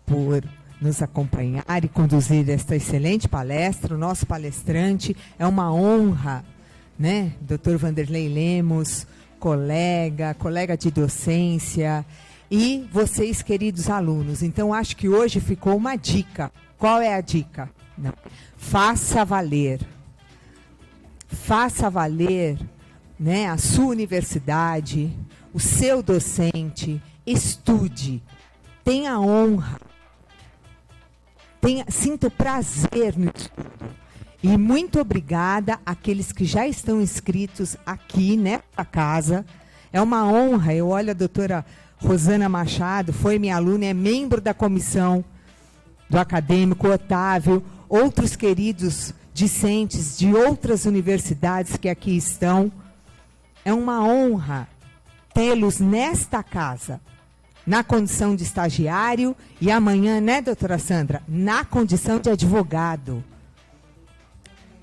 por nos acompanhar e conduzir esta excelente palestra. O nosso palestrante é uma honra, né, doutor Vanderlei Lemos, colega de docência, e vocês, queridos alunos. Então, acho que hoje ficou uma dica. Qual é a dica? Não. Faça valer. Faça valer, né, a sua universidade, o seu docente, estude, tenha honra, sinta o prazer no estudo. E muito obrigada àqueles que já estão inscritos aqui nessa casa. É uma honra. Eu olho a doutora Rosana Machado, foi minha aluna, é membro da comissão do acadêmico, Otávio, outros queridos discentes de outras universidades que aqui estão. É uma honra tê-los nesta casa, na condição de estagiário e amanhã, né, doutora Sandra, na condição de advogado.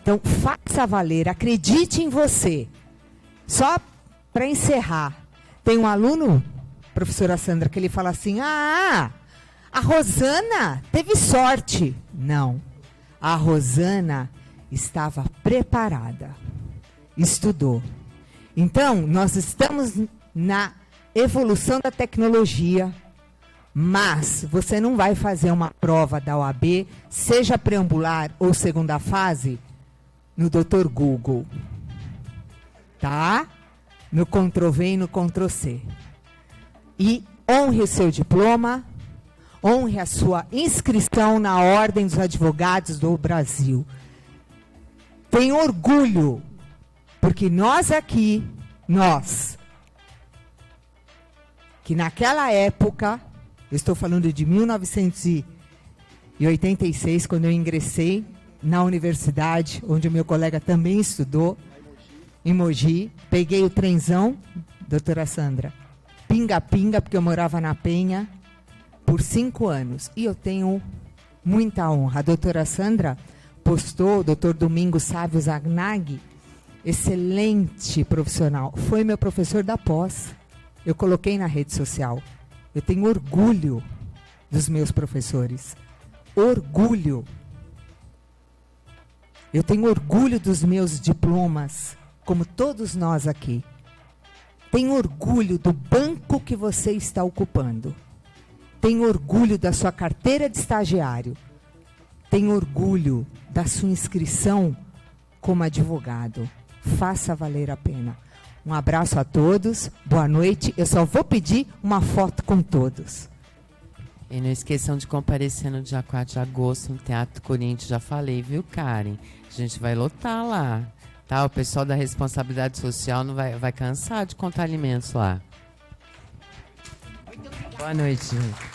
Então, faça valer, acredite em você. Só para encerrar, tem um aluno, professora Sandra, que ele fala assim, a Rosana teve sorte. Não, a Rosana estava preparada, estudou. Então, nós estamos na evolução da tecnologia, mas você não vai fazer uma prova da OAB, seja preambular ou segunda fase, no Dr. Google. Tá? No Ctrl+V e no Ctrl+C. E honre o seu diploma, honre a sua inscrição na Ordem dos Advogados do Brasil. Tenha orgulho, porque nós aqui, que naquela época, eu estou falando de 1986, quando eu ingressei na universidade, onde o meu colega também estudou, em Mogi, peguei o trenzão, doutora Sandra, pinga-pinga, porque eu morava na Penha, por 5 anos. E eu tenho muita honra. A doutora Sandra postou, o doutor Domingos Sávio Zagnag, excelente profissional, foi meu professor da pós. Eu coloquei na rede social. Eu tenho orgulho dos meus professores. Orgulho. Eu tenho orgulho dos meus diplomas, como todos nós aqui. Tenho orgulho do banco que você está ocupando. Tenho orgulho da sua carteira de estagiário. Tenho orgulho da sua inscrição como advogado. Faça valer a pena. Um abraço a todos, boa noite. Eu só vou pedir uma foto com todos. E não esqueçam de comparecer no dia 4 de agosto no Teatro Corinthians, já falei, viu, Karen? A gente vai lotar lá, tá? O pessoal da responsabilidade social não vai cansar de contar alimentos lá. Boa noite, gente.